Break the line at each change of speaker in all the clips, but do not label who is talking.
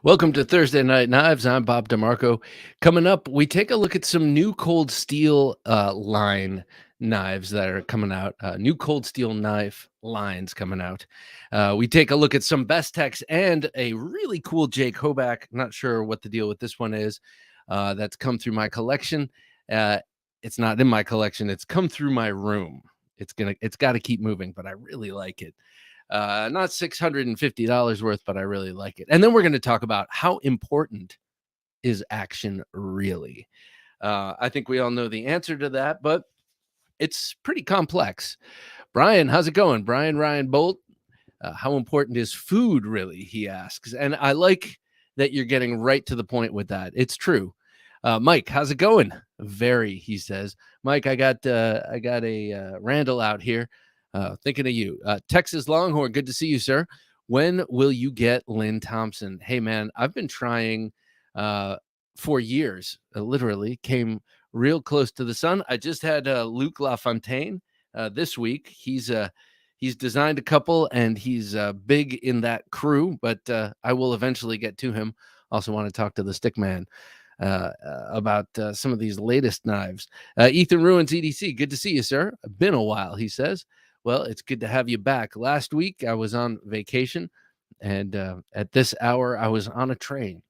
Welcome to Thursday Night Knives. I'm Bob DeMarco. Coming up, we take a look at some new Cold Steel line knives that are coming out. New Cold Steel knife lines coming out. We take a look at some best techs and a really cool Jake Hoback. Not sure what the deal with this one is. That's come through my collection. It's not in my collection. It's come through my room. It's got to keep moving, but I really like it. Not $650 worth, but I really like it. And then we're going to talk about how important is action really. I think we all know the answer to that, but it's pretty complex. Brian, how's it going? Brian Ryan Bolt, how important is food really? He asks. And I like that you're getting right to the point with that. It's true. Mike, how's it going? Very, he says. Mike, I got a Randall out here. Thinking of you. Texas Longhorn, good to see you, sir. When will you get Lynn Thompson? Hey, man, I've been trying for years. Literally came real close to the sun. I just had Luc LaFontaine this week. He's designed a couple, and he's big in that crew, but I will eventually get to him. Also want to talk to the stick man about some of these latest knives. Ethan Ruins EDC, good to see you, sir. Been a while, he says. Well, it's good to have you back. Last week, I was on vacation, and at this hour, I was on a train.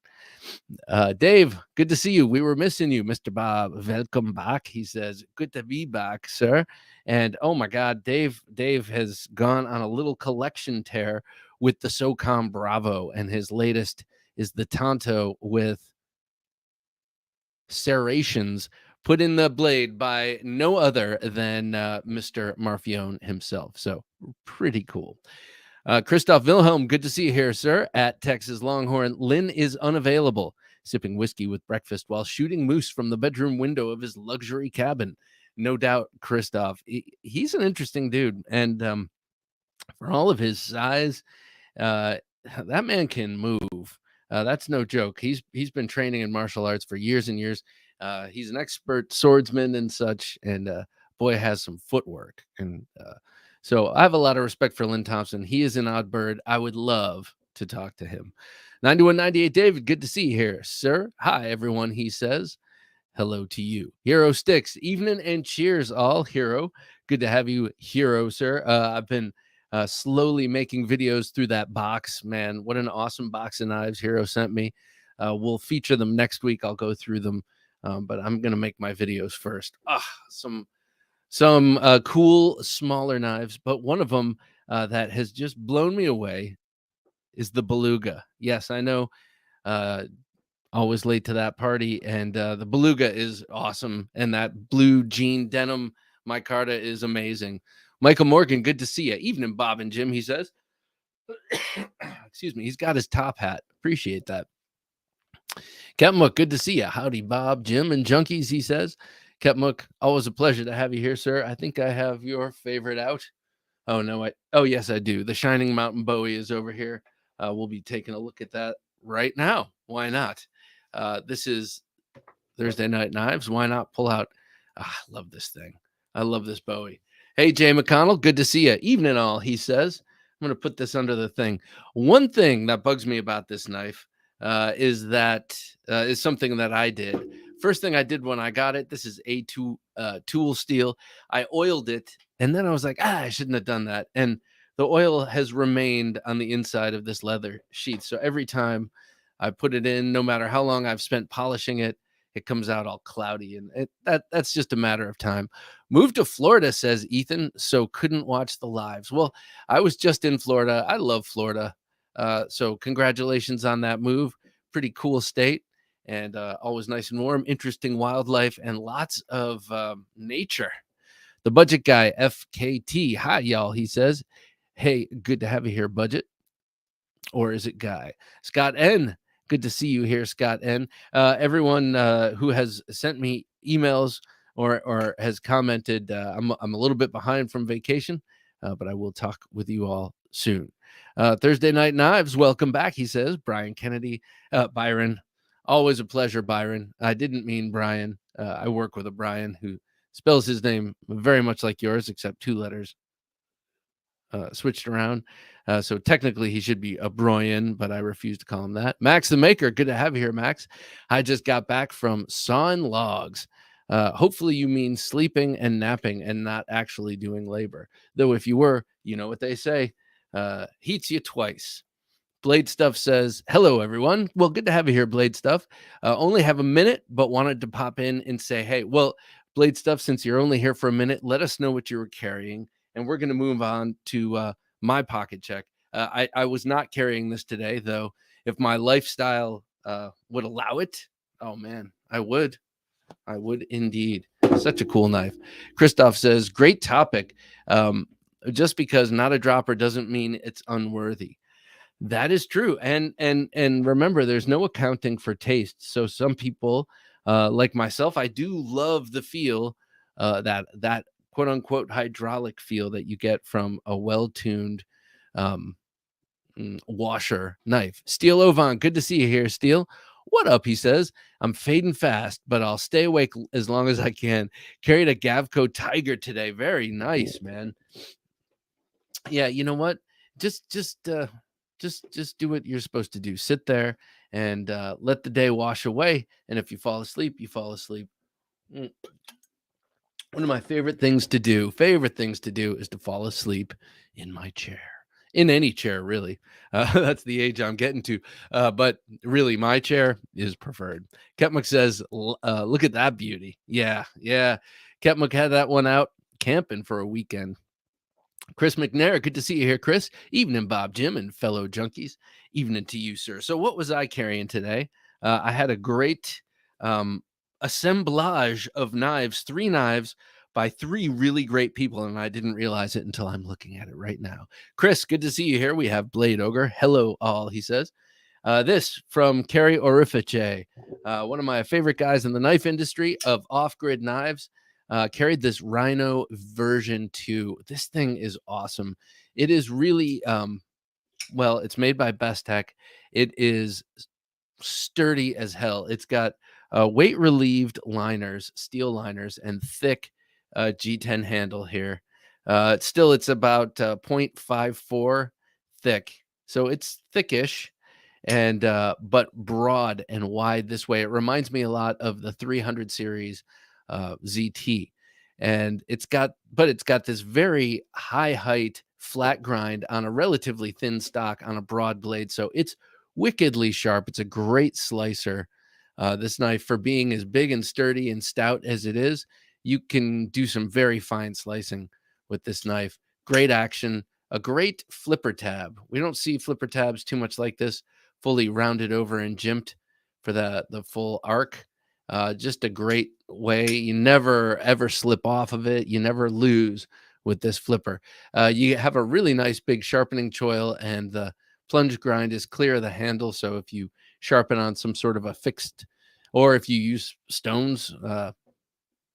Dave, good to see you. We were missing you, Mr. Bob. Welcome back. He says, good to be back, sir. And oh my God, Dave has gone on a little collection tear with the SOCOM Bravo, and his latest is the Tonto with serrations put in the blade by no other than Mr. Marfione himself. So pretty cool. Christoph Wilhelm, good to see you here, sir, at Texas Longhorn. Lynn is unavailable, sipping whiskey with breakfast while shooting moose from the bedroom window of his luxury cabin. No doubt, Christoph. He's an interesting dude. And for all of his size, that man can move. That's no joke. He's been training in martial arts for years and years. He's an expert swordsman and such, and boy has some footwork. And so I have a lot of respect for Lynn Thompson. He is an odd bird. I would love to talk to him. 9198 David, good to see you here, sir. Hi, everyone, he says. Hello to you. Hero Sticks, evening and cheers, all. Hero, good to have you, Hero, sir. I've been slowly making videos through that box. Man, what an awesome box of knives Hero sent me. We'll feature them next week. I'll go through them, but I'm going to make my videos first. Some cool smaller knives, but one of them that has just blown me away is the Beluga. Yes, I know. Always late to that party, and the Beluga is awesome, and that blue jean denim micarta is amazing. Michael Morgan, good to see you. Evening, Bob and Jim, he says. Excuse me. He's got his top hat. Appreciate that. Captain good to see you. Howdy, Bob, Jim, and Junkies, he says. Captain always a pleasure to have you here, sir. I think I have your favorite out. Oh, no. Oh, yes, I do. The Shining Mountain Bowie is over here. We'll be taking a look at that right now. Why not? This is Thursday Night Knives. Why not pull out? I love this thing. I love this Bowie. Hey, Jay McConnell, good to see you. Evening all, he says. I'm going to put this under the thing. One thing that bugs me about this knife is something that I did. First thing I did when I got it, this is A2 tool steel. I oiled it, and then I was like, I shouldn't have done that. And the oil has remained on the inside of this leather sheath. So every time I put it in, no matter how long I've spent polishing it, it comes out all cloudy, and that's just a matter of time. Moved to Florida, says Ethan, so couldn't watch the lives. Well, I was just in Florida. I love Florida. So congratulations on that move. Pretty cool state, and always nice and warm, interesting wildlife, and lots of nature. The budget guy, FKT. Hi, y'all, he says. Hey, good to have you here, budget. Or is it guy? Scott N. Good to see you here, Scott N. Everyone who has sent me emails or has commented, I'm a little bit behind from vacation, but I will talk with you all soon. Thursday Night Knives, welcome back, he says. Brian Kennedy, Byron. Always a pleasure, Byron. I didn't mean Brian. I work with a Brian who spells his name very much like yours, except two letters switched around. So technically he should be a Broyan, but I refuse to call him that. Max the Maker, good to have you here, Max. I just got back from sawing logs. Hopefully you mean sleeping and napping and not actually doing labor. Though if you were, you know what they say, heats you twice. Blade Stuff says, hello, everyone. Well, good to have you here, Blade Stuff. Only have a minute, but wanted to pop in and say, hey, well, Blade Stuff, since you're only here for a minute, let us know what you were carrying. And we're going to move on to my pocket check. I was not carrying this today, though. If my lifestyle would allow it, oh, man, I would. I would indeed. Such a cool knife. Christoph says, great topic. Just because not a dropper doesn't mean it's unworthy. That is true. And remember, there's no accounting for taste. So some people, like myself, I do love the feel, that quote unquote hydraulic feel that you get from a well-tuned um, washer knife. Steel Ovan, good to see you here, Steel. What up? He says, I'm fading fast, but I'll stay awake as long as I can. Carried a Gavco Tiger today. Very nice, man. Yeah, you know what? Just do what you're supposed to do. Sit there and let the day wash away. And if you fall asleep, you fall asleep. Mm. One of my favorite things to do is to fall asleep in my chair. In any chair, really. That's the age I'm getting to. But really, my chair is preferred. Ketmuk says, look at that beauty. Yeah. Ketmuk had that one out camping for a weekend. Chris McNair, good to see you here, Chris. Evening, Bob, Jim, and fellow junkies. Evening to you, sir. So what was I carrying today? I had a great assemblage of knives, 3 knives by 3 really great people, and I didn't realize it until I'm looking at it right now. Chris, good to see you here. We have Blade Ogre. Hello, all, he says. This from Kerry Orifice, one of my favorite guys in the knife industry of off-grid knives. Carried this Rhino version 2. This thing is awesome. It is really, well, it's made by Best Tech. It is sturdy as hell. It's got weight relieved liners, steel liners, and thick G10 handle here. It's about 0.54 thick. So it's thickish and but broad and wide this way. It reminds me a lot of the 300 series ZT, and it's got this very high height flat grind on a relatively thin stock on a broad blade, so it's wickedly sharp. It's a great slicer. This knife, for being as big and sturdy and stout as it is, you can do some very fine slicing with this knife. Great action, a great flipper tab. We don't see flipper tabs too much like this, fully rounded over and jimped for the full arc. Just a great way. You never ever slip off of it. You never lose with this flipper. You have a really nice big sharpening choil, and the plunge grind is clear of the handle. So if you sharpen on some sort of a fixed, or if you use stones,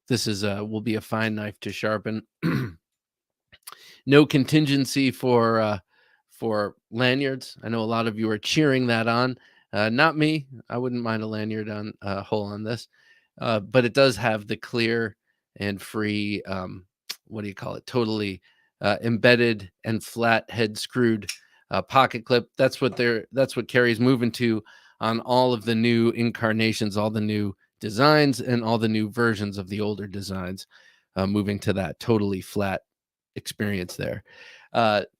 this is will be a fine knife to sharpen. No contingency for lanyards. I know a lot of you are cheering that on. Not me. I wouldn't mind a lanyard on hole on this, but it does have the clear and free. What do you call it? Totally embedded and flat head screwed pocket clip. That's what Carrie's moving to on all of the new incarnations, all the new designs, and all the new versions of the older designs. Moving to that totally flat experience there.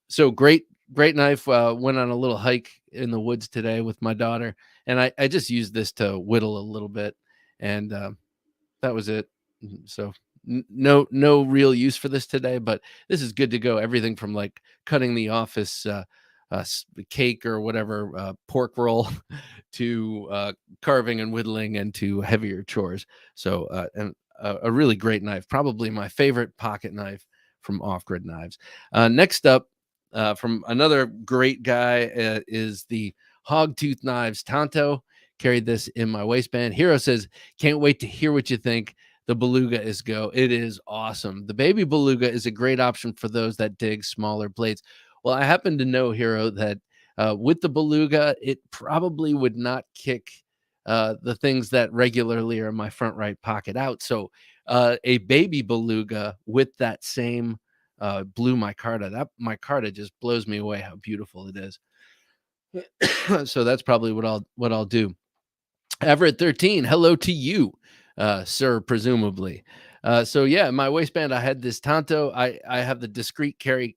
So great knife. Went on a little hike in the woods today with my daughter, and I just used this to whittle a little bit, and that was it. So no real use for this today, but this is good to go. Everything from like cutting the office cake or whatever, pork roll, to carving and whittling, and to heavier chores. So and a really great knife, probably my favorite pocket knife from Off-Grid Knives. Next up, from another great guy, is the Hogtooth Knives Tonto. Carried this in my waistband. Hero says, can't wait to hear what you think. The Beluga is go. It is awesome. The baby Beluga is a great option for those that dig smaller blades. Well, I happen to know, Hero, that with the Beluga, it probably would not kick the things that regularly are in my front right pocket out. So a baby Beluga with that same blew my Micarta. That Micarta just blows me away how beautiful it is. So that's probably what I'll do. Everett 13, hello to you, sir, presumably. So yeah, my waistband, I had this Tanto. I have the discrete carry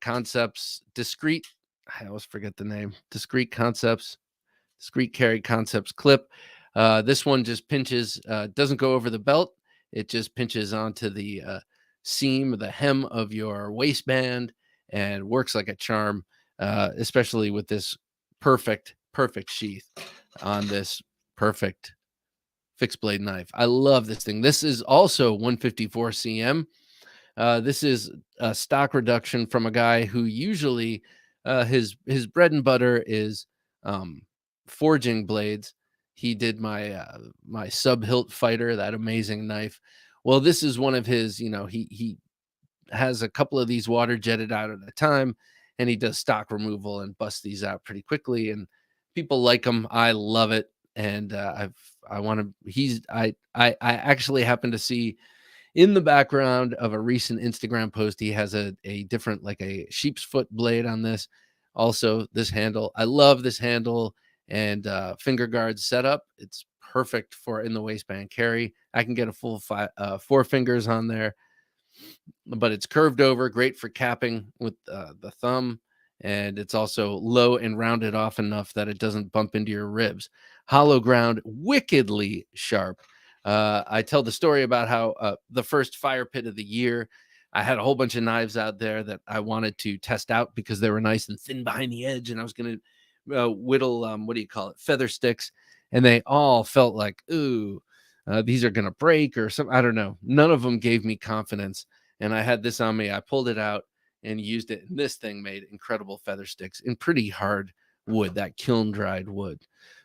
concepts, discrete. I always forget the name. Discrete concepts, discrete carry concepts clip. This one just pinches, doesn't go over the belt. It just pinches onto the seam, the hem of your waistband, and works like a charm, especially with this perfect sheath on this perfect fixed blade knife. I love this thing. This is also 154 cm. This is a stock reduction from a guy who usually his bread and butter is forging blades. He did my sub hilt fighter, that amazing knife. Well, this is one of his. He has a couple of these water jetted out at a time, and he does stock removal and busts these out pretty quickly. And people like them. I love it, and I want to. I actually happen to see in the background of a recent Instagram post, he has a different, like a sheep's foot blade on this. Also, this handle, I love this handle and finger guard setup. It's perfect for in the waistband carry. I can get a full 4 fingers on there, but it's curved over, great for capping with the thumb. And it's also low and rounded off enough that it doesn't bump into your ribs. Hollow ground, wickedly sharp. I tell the story about how the first fire pit of the year, I had a whole bunch of knives out there that I wanted to test out because they were nice and thin behind the edge. And I was going to whittle, what do you call it? Feather sticks. And they all felt like, ooh, these are going to break or something. I don't know. None of them gave me confidence. And I had this on me. I pulled it out and used it. And this thing made incredible feather sticks in pretty hard wood, that kiln dried wood.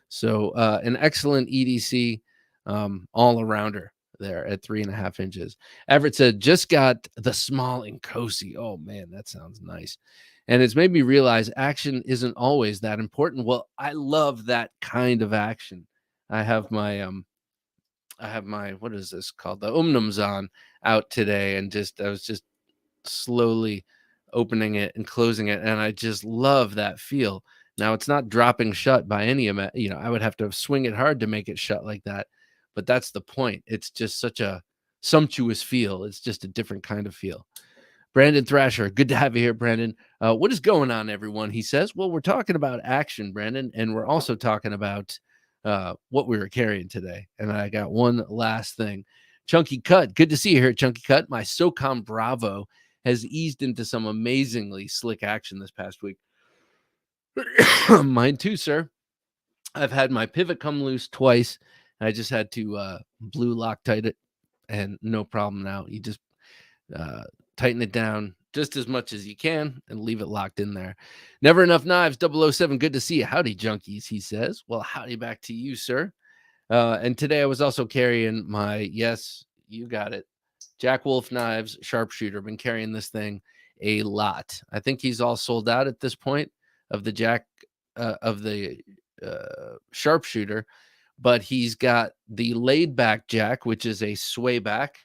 So an excellent EDC all arounder there at 3.5 inches. Everett said, just got the small Incosi. Oh man, that sounds nice. And it's made me realize action isn't always that important. Well, I love that kind of action. I have my what is this called? The Umnumzon out today, and I was just slowly opening it and closing it, and I just love that feel. Now it's not dropping shut by any amount. I would have to swing it hard to make it shut like that, but that's the point. It's just such a sumptuous feel. It's just a different kind of feel. Brandon Thrasher, good to have you here, Brandon. What is going on, everyone? He says, well, we're talking about action, Brandon, and we're also talking about what we were carrying today. And I got one last thing. Chunky Cut, good to see you here, Chunky Cut. My SOCOM Bravo has eased into some amazingly slick action this past week. Mine too, sir. I've had my pivot come loose twice. I just had to blue Loctite it, and no problem now. You just tighten it down just as much as you can and leave it locked in there. Never Enough Knives 007, good to see you. Howdy, junkies, he says. Well, howdy back to you, sir. And today I was also carrying my, yes, you got it, Jack Wolf Knives sharpshooter. Been carrying this thing a lot. I think he's all sold out at this point of the sharpshooter, but he's got the laid back Jack, which is a sway back,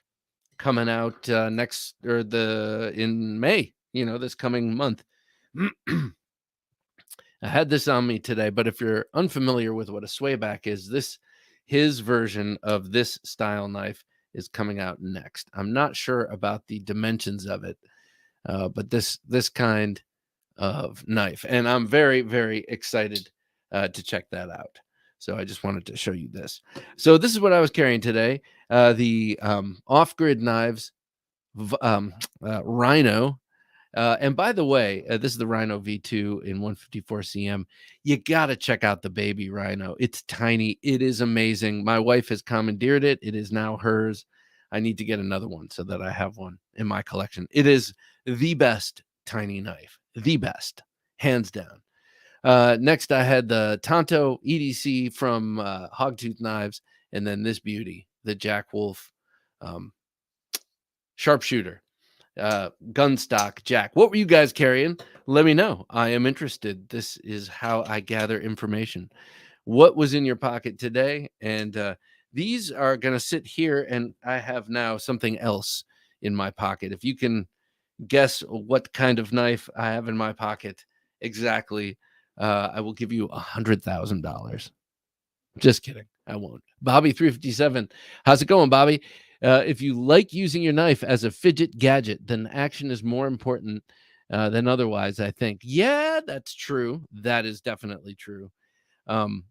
coming out in May, this coming month. I had this on me today, but if you're unfamiliar with what a swayback is, his version of this style knife is coming out next. I'm not sure about the dimensions of it, but this kind of knife, and I'm very, very excited to check that out. So I just wanted to show you this. So this is what I was carrying today. The off-grid knives, Rhino. And by the way, this is the Rhino V2 in 154 cm. You got to check out the baby Rhino. It's tiny. It is amazing. My wife has commandeered it. It is now hers. I need to get another one so that I have one in my collection. It is the best tiny knife. The best. Hands down. Next, I had the Tanto EDC from Hogtooth Knives, and then this beauty, the Jack Wolf sharpshooter, gun stock Jack. What were you guys carrying? Let me know. I am interested. This is how I gather information. What was in your pocket today? And these are going to sit here, and I have now something else in my pocket. If you can guess what kind of knife I have in my pocket exactly, I will give you $100,000. Just kidding. I won't. Bobby357. How's it going, Bobby? If you like using your knife as a fidget gadget, then action is more important than otherwise, I think. Yeah, that's true. That is definitely true.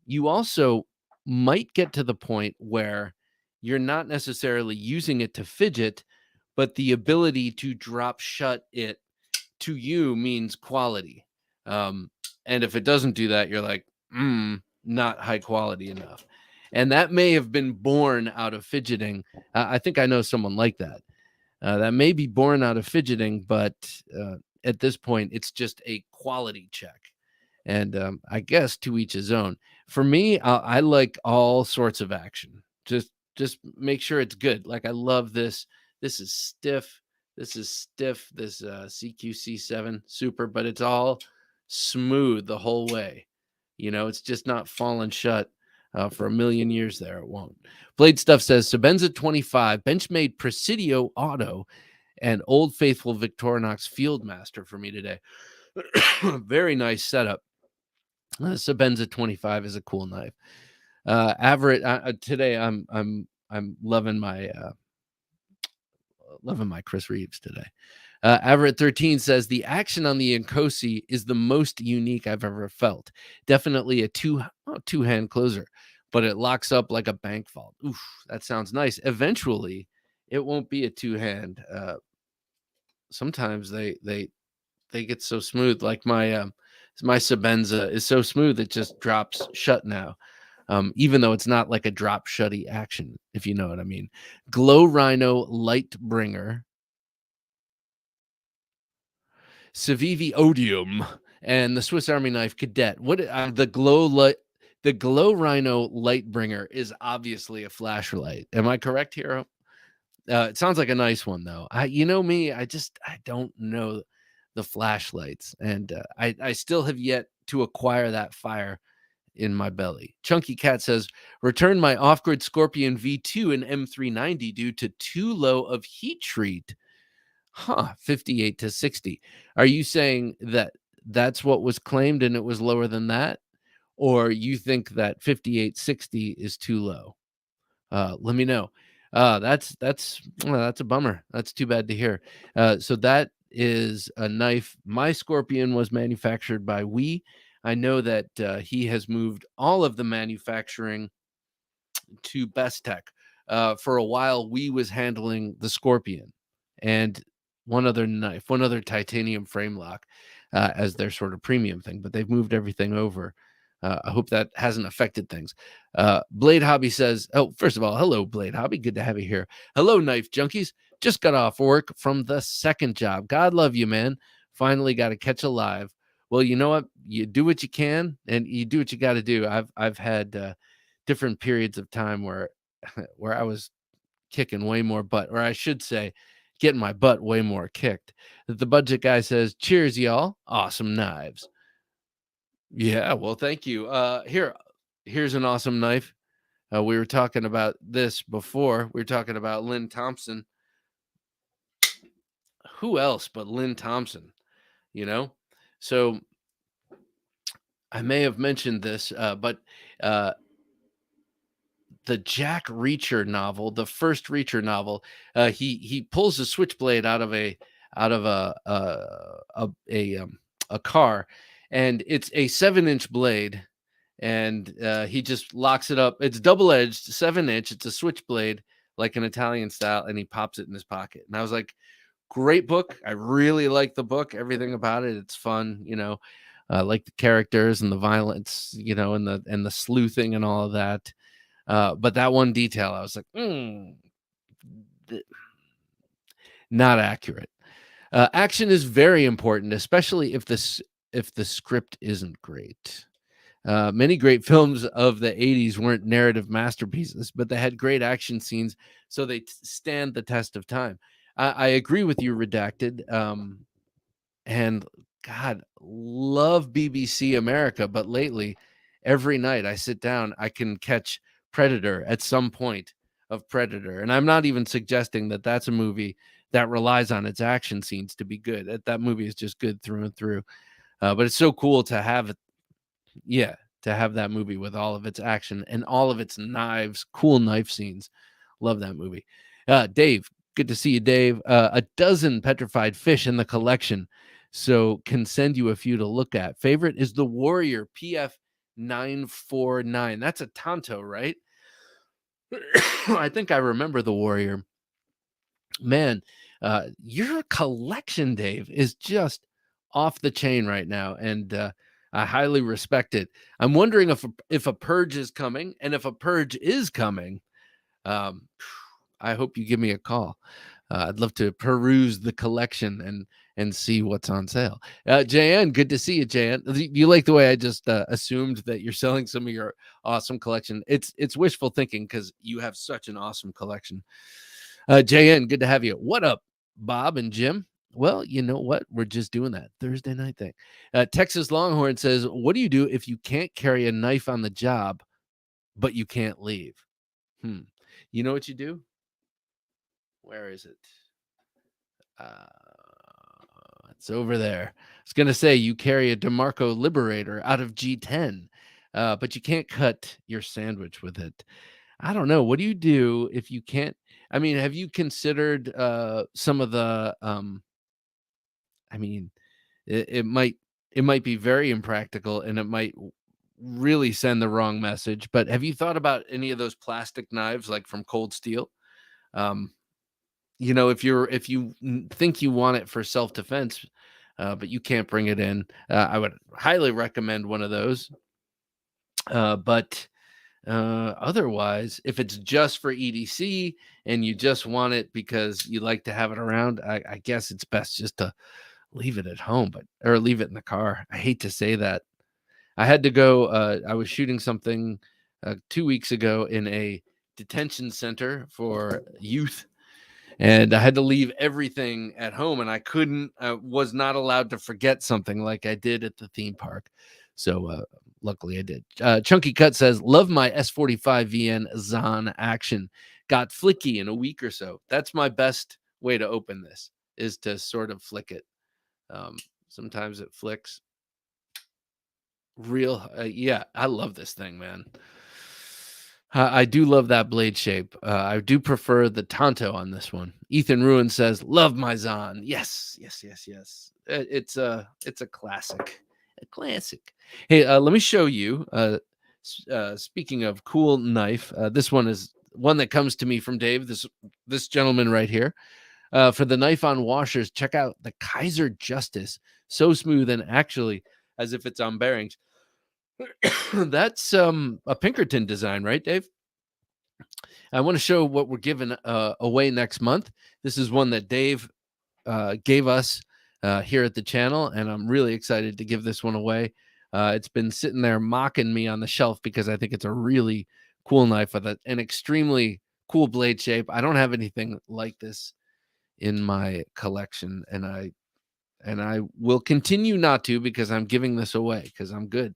You also might get to the point where you're not necessarily using it to fidget, but the ability to drop shut it to you means quality. And if it doesn't do that, you're like, not high quality enough. And that may have been born out of fidgeting. I think I know someone like that. That may be born out of fidgeting, but at this point, it's just a quality check. And I guess to each his own. For me, I like all sorts of action. Just make sure it's good. Like I love this. This is stiff. This is stiff. This CQC7 super, but it's all smooth the whole way. It's just not falling shut for a million years there. It won't. Blade Stuff says Sabenza 25, Benchmade Presidio Auto, and Old Faithful Victorinox Fieldmaster for me today. Very nice setup. Sabenza 25 is a cool knife. Averett, today I'm loving my Chris Reeves today. Averett 13 says the action on the Nkosi is the most unique I've ever felt. Definitely a two-hand closer, but it locks up like a bank vault. Oof, that sounds nice. Eventually, it won't be a two-hand. Sometimes they get so smooth. Like my Sabenza is so smooth it just drops shut now. Even though it's not like a drop shutty action, if you know what I mean. Glow Rhino Lightbringer, Civivi Odium, and the Swiss Army Knife Cadet. What the Glow Rhino Lightbringer is obviously a flashlight. Am I correct, Hero? It sounds like a nice one though. Me, I don't know the flashlights, and I still have yet to acquire that fire in my belly. Chunky Cat says, return my off-grid Scorpion V2 and M390 due to too low of heat treat. 58 to 60. Are you saying that that's what was claimed and it was lower than that? Or you think that 5860 is too low? Let me know. That's a bummer. That's too bad to hear. So that is a knife. My Scorpion was manufactured by We. I know that he has moved all of the manufacturing to Best Tech. For a while, We was handling the Scorpion and one other knife, one other titanium frame lock as their sort of premium thing, but they've moved everything over. I hope that hasn't affected things. Blade Hobby says, first of all, hello, Blade Hobby. Good to have you here. Hello, Knife Junkies. Just got off work from the second job. God love you, man. Finally got to catch a live. Well, you know what? You do what you can and you do what you got to do. I've had different periods of time where I was kicking way more butt, or I should say, getting my butt way more kicked. The budget guy says, cheers, y'all. Awesome knives. Yeah, well, thank you. Here's an awesome knife. We were talking about this before. We were talking about Lynn Thompson. Who else but Lynn Thompson? So I may have mentioned this, but the Jack Reacher novel, the first Reacher novel, he pulls a switchblade out of a car, and it's a 7-inch blade, and he just locks it up. It's double-edged, 7-inch. It's a switchblade, like an Italian style, and he pops it in his pocket. And I was like, great book. I really like the book. Everything about it. It's fun. Like the characters and the violence. And the sleuthing and all of that. But that one detail, I was like, not accurate. Action is very important, especially if the script isn't great. Many great films of the 80s weren't narrative masterpieces, but they had great action scenes, so they stand the test of time. I agree with you, Redacted. And God, love BBC America, but lately, every night I sit down, I can catch Predator at some point of Predator. And I'm not even suggesting that that's a movie that relies on its action scenes to be good. That movie is just good through and through. But it's so cool to have it, yeah, to have that movie with all of its action and all of its knives, cool knife scenes. Love that movie. Dave, good to see you, Dave. A dozen petrified fish in the collection, so can send you a few to look at. Favorite is the Warrior PF 949. That's a Tonto, right? I think I remember the Warrior. Man, your collection, Dave, is just off the chain right now, and I highly respect it. I'm wondering if a purge is coming, and if a purge is coming, um, I hope you give me a call. I'd love to peruse the collection and see what's on sale. JN, good to see you, JN. You like the way I just assumed that you're selling some of your awesome collection? It's wishful thinking because you have such an awesome collection. JN, good to have you. What up, Bob and Jim? Well, you know what? We're just doing that Thursday night thing. Texas Longhorn says, "What do you do if you can't carry a knife on the job, but you can't leave?" You know what you do? Where is it? Uh, it's over there. I was going to say you carry a DeMarco Liberator out of G10, but you can't cut your sandwich with it. I don't know. What do you do if you can't? I mean, have you considered some of the? I mean, it might be very impractical, and it might really send the wrong message. But have you thought about any of those plastic knives, like from Cold Steel? Um, if you think you want it for self-defense, but you can't bring it in, I would highly recommend one of those. But otherwise, if it's just for EDC and you just want it because you like to have it around, I guess it's best just to leave it at home, or leave it in the car. I hate to say that. I had to go. I was shooting something 2 weeks ago in a detention center for youth, and I had to leave everything at home, and I was not allowed to forget something like I did at the theme park. So luckily I did. Chunky Cut says, "Love my S45 VN Zahn action. Got flicky in a week or so." That's my best way to open this, is to sort of flick it. Sometimes it flicks real. Yeah, I love this thing, man. I do love that blade shape. I do prefer the Tonto on this one. Ethan Ruin says, "Love my Zahn." Yes, yes, yes, yes. It's a classic, a classic. Hey, let me show you. Speaking of cool knife, this one is one that comes to me from Dave. This gentleman right here. For the knife on washers, check out the Kaiser Justice. So smooth, and actually as if it's on bearings. That's a Pinkerton design, right, Dave? I want to show what we're giving away next month. This is one that Dave gave us here at the channel, and I'm really excited to give this one away. It's been sitting there mocking me on the shelf because I think it's a really cool knife with an extremely cool blade shape. I don't have anything like this in my collection, and I will continue not to, because I'm giving this away because I'm good.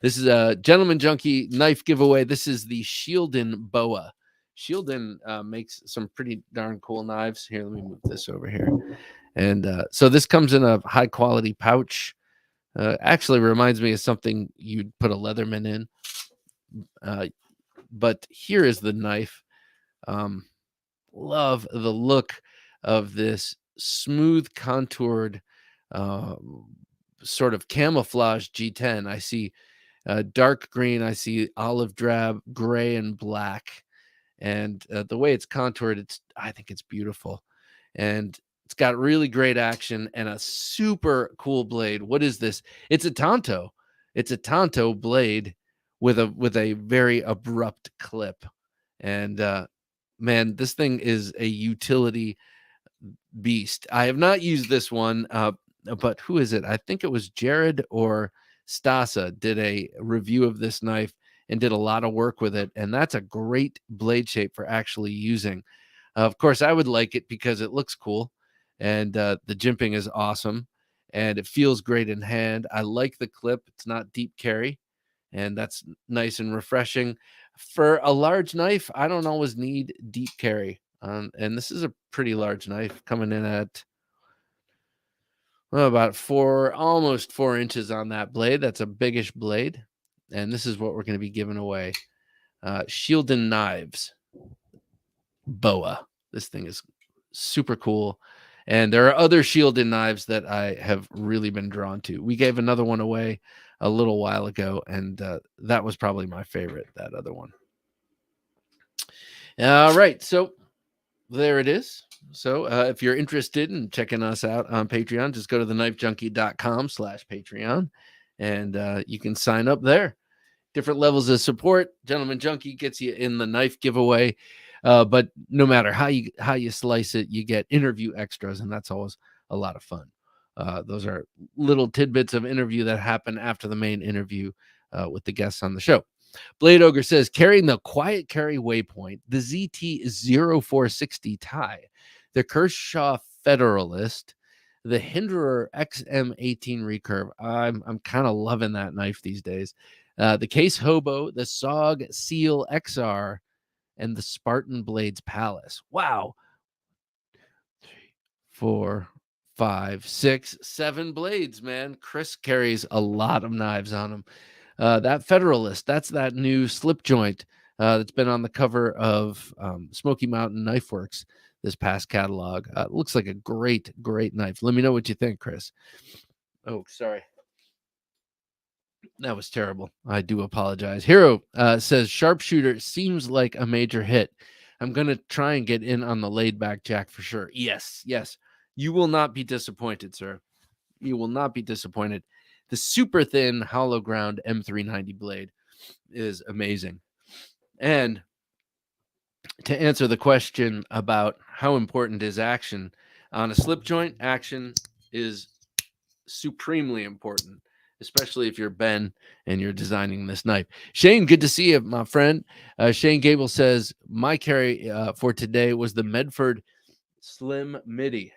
This is a Gentleman Junkie knife giveaway. This is the Shieldin Boa. Shieldin makes some pretty darn cool knives. Here, let me move this over here. And so this comes in a high quality pouch. Actually reminds me of something you'd put a Leatherman in. But here is the knife. Love the look of this smooth contoured sort of camouflage G10. I see dark green, I see olive drab, gray, and black. And the way it's contoured, I think it's beautiful. And it's got really great action and a super cool blade. What is this? It's a Tonto. It's a Tonto blade with a very abrupt clip. And man, this thing is a utility beast. I have not used this one, but who is it? I think it was Jared or Stasa did a review of this knife and did a lot of work with it. And that's a great blade shape for actually using. Of course, I would like it because it looks cool, and the jimping is awesome, and it feels great in hand. I like the clip. It's not deep carry, and that's nice and refreshing. For a large knife, I don't always need deep carry. And this is a pretty large knife, coming in at about almost 4 inches on that blade. That's a biggish blade. And this is what we're going to be giving away. Shieldin Knives Boa. This thing is super cool. And there are other shielded knives that I have really been drawn to. We gave another one away a little while ago, and that was probably my favorite, that other one. All right, so there it is. So if you're interested in checking us out on Patreon, just go to thenifejunkie.com/Patreon, and you can sign up there. Different levels of support. Gentleman Junkie gets you in the knife giveaway. But no matter how you slice it, you get interview extras, and that's always a lot of fun. Those are little tidbits of interview that happen after the main interview with the guests on the show. Blade Ogre says, carrying the quiet carry waypoint, the ZT-0460 tie, the Kershaw Federalist, the Hinderer XM18 recurve. I'm kind of loving that knife these days. The Case Hobo, the SOG Seal XR, and the Spartan Blades Palace. Wow. 3, 4, 5, 6, 7 blades, man. Chris carries a lot of knives on him. That Federalist, that's that new slip joint that's been on the cover of Smoky Mountain Knife Works this past catalog. It looks like a great knife. Let me know what you think, Chris. Oh, sorry. That was terrible. I do apologize. Hero says, Sharpshooter seems like a major hit. I'm going to try and get in on the laid back jack for sure. Yes. You will not be disappointed, sir. You will not be disappointed. The super thin hollow ground M390 blade is amazing. And to answer the question about how important is action on a slip joint, action is supremely important, especially if you're Ben and you're designing this knife. Shane, good to see you, my friend. Shane Gable says, my carry for today was the Medford Slim Midi.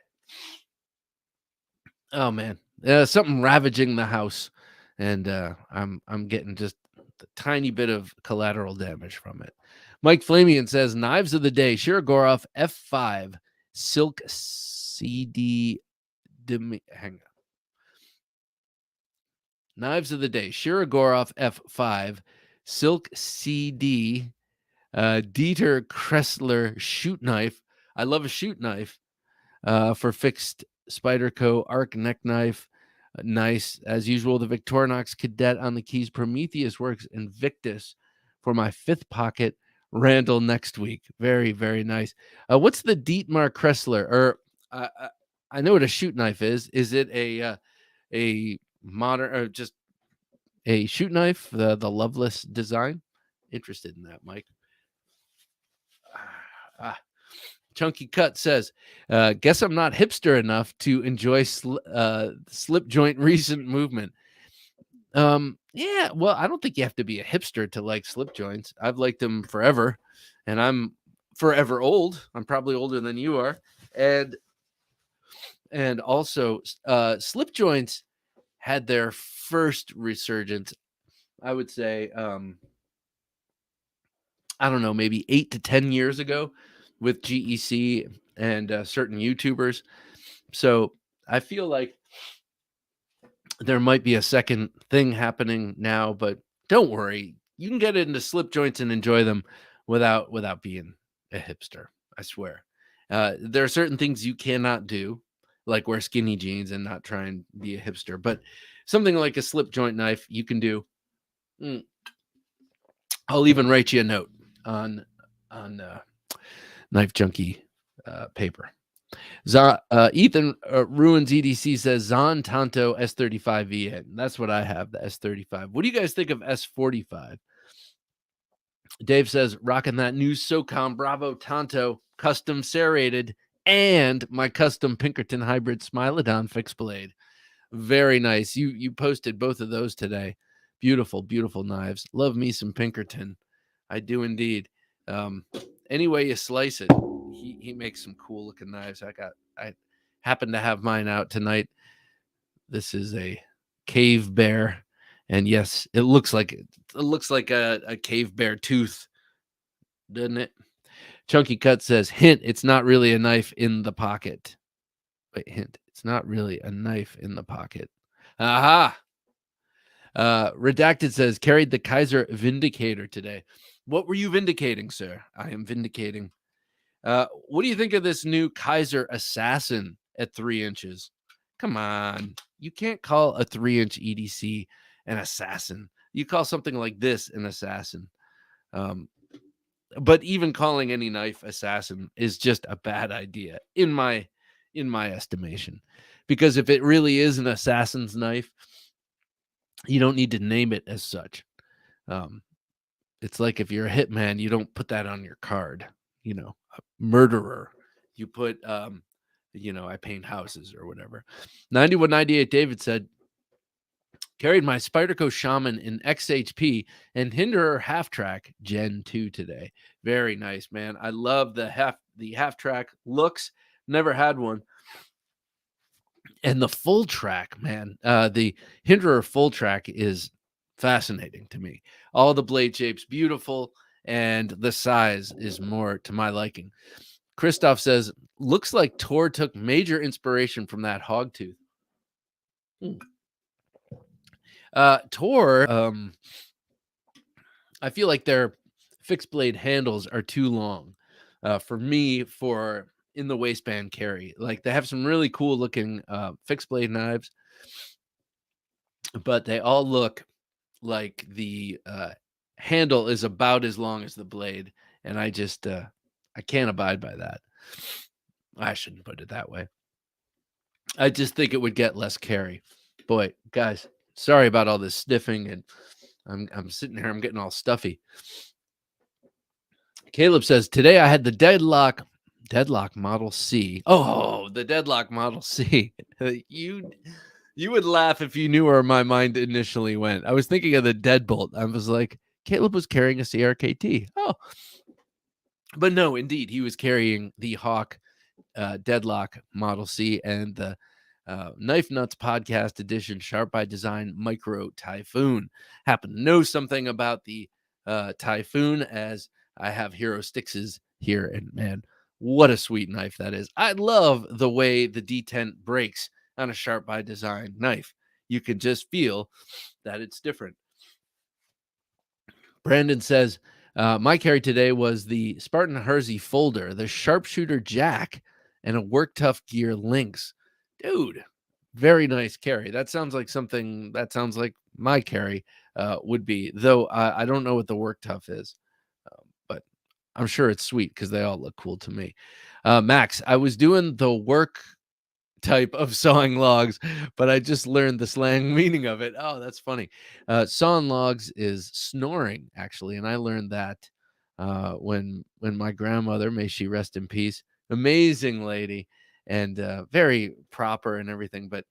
Oh, man. Something ravaging the house, and I'm getting just a tiny bit of collateral damage from it. Mike Flamian says, knives of the day, Shirogorov F5 Silk CD. Hang on. Knives of the day, Shirogorov F5, Silk CD, Dieter Kressler shoot knife. I love a shoot knife for fixed Spyderco arc neck knife. Nice. As usual, the Victorinox Cadet on the keys. Prometheus Works Invictus for my 5th pocket. Randall next week. Very, very nice. What's the Dietmar Kressler? Or I know what a shoot knife is. Is it a modern or just a shoot knife, the Loveless design? Interested in that, Mike. Chunky Cut says, guess I'm not hipster enough to enjoy slip joint recent movement. Yeah, well, I don't think you have to be a hipster to like slip joints. I've liked them forever, and I'm forever old. I'm probably older than you are. And also slip joints had their first resurgence, I would say, I don't know, maybe 8 to 10 years ago with GEC and certain YouTubers. So I feel like there might be a second thing happening now, but don't worry. You can get into slip joints and enjoy them without being a hipster. I swear. There are certain things you cannot do, like wear skinny jeans and not try and be a hipster. But something like a slip joint knife, you can do. I'll even write you a note on Knife Junkie paper. Ethan Ruins EDC says Zon Tanto S35VN. That's what I have, the S35. What do you guys think of S45? Dave says, rocking that new SOCOM Bravo Tanto custom serrated and my custom Pinkerton hybrid Smilodon fixed blade. Very nice. You posted both of those today. Beautiful, beautiful knives. Love me some Pinkerton. I do indeed. Any way you slice it, he makes some cool looking knives. I happen to have mine out tonight. This is a cave bear, and yes, it looks like a cave bear tooth, doesn't it? Chunky Cut says, hint, it's not really a knife in the pocket. Wait, hint, it's not really a knife in the pocket. Aha! Redacted says, carried the Kaiser Vindicator today. What were you vindicating, sir? I am vindicating. What do you think of this new Kaiser Assassin at 3 inches? Come on. You can't call a 3-inch EDC an assassin. You call something like this an assassin. But even calling any knife assassin is just a bad idea in my estimation. Because if it really is an assassin's knife, you don't need to name it as such. It's like if you're a hitman, you don't put that on your card. A murderer. You put, I paint houses or whatever. 9198 David said, carried my Spyderco Shaman in XHP and Hinderer half track Gen 2 today. Very nice, man. I love the half track looks. Never had one. And the full track, man, the Hinderer full track is fascinating to me. All the blade shapes, beautiful, and the size is more to my liking. Christoph says, looks like Tor took major inspiration from that hog tooth. Tor, I feel like their fixed blade handles are too long for me for in the waistband carry. Like they have some really cool looking fixed blade knives, but they all look like the handle is about as long as the blade, and I just I can't abide by that. I shouldn't put it that way. I just think it would get less carry. Boy, guys, sorry about all this sniffing, and I'm sitting here, I'm getting all stuffy. Caleb says, today I had the Deadlock Model C. Oh, the Deadlock Model C. You would laugh if you knew where my mind initially went. I was thinking of the Deadbolt. I was like, Caleb was carrying a CRKT. Oh, but no, indeed, he was carrying the Hawk Deadlock Model C and the Knife Nuts Podcast Edition Sharp by Design Micro Typhoon. Happen to know something about the Typhoon as I have Hero Stixes here, and man, what a sweet knife that is. I love the way the detent breaks on a Sharp by Design knife. You can just feel that it's different. Brandon says, my carry today was the Spartan Hersey folder, the Sharpshooter Jack, and a Work Tough Gear Lynx. Dude, very nice carry. That sounds like my carry would be, though I don't know what the Work Tough is, but I'm sure it's sweet because they all look cool to me. Max, I was doing the work type of sawing logs, but I just learned the slang meaning of it. Oh, that's funny. Sawing logs is snoring, actually, and I learned that when my grandmother, may she rest in peace, amazing lady and very proper and everything. But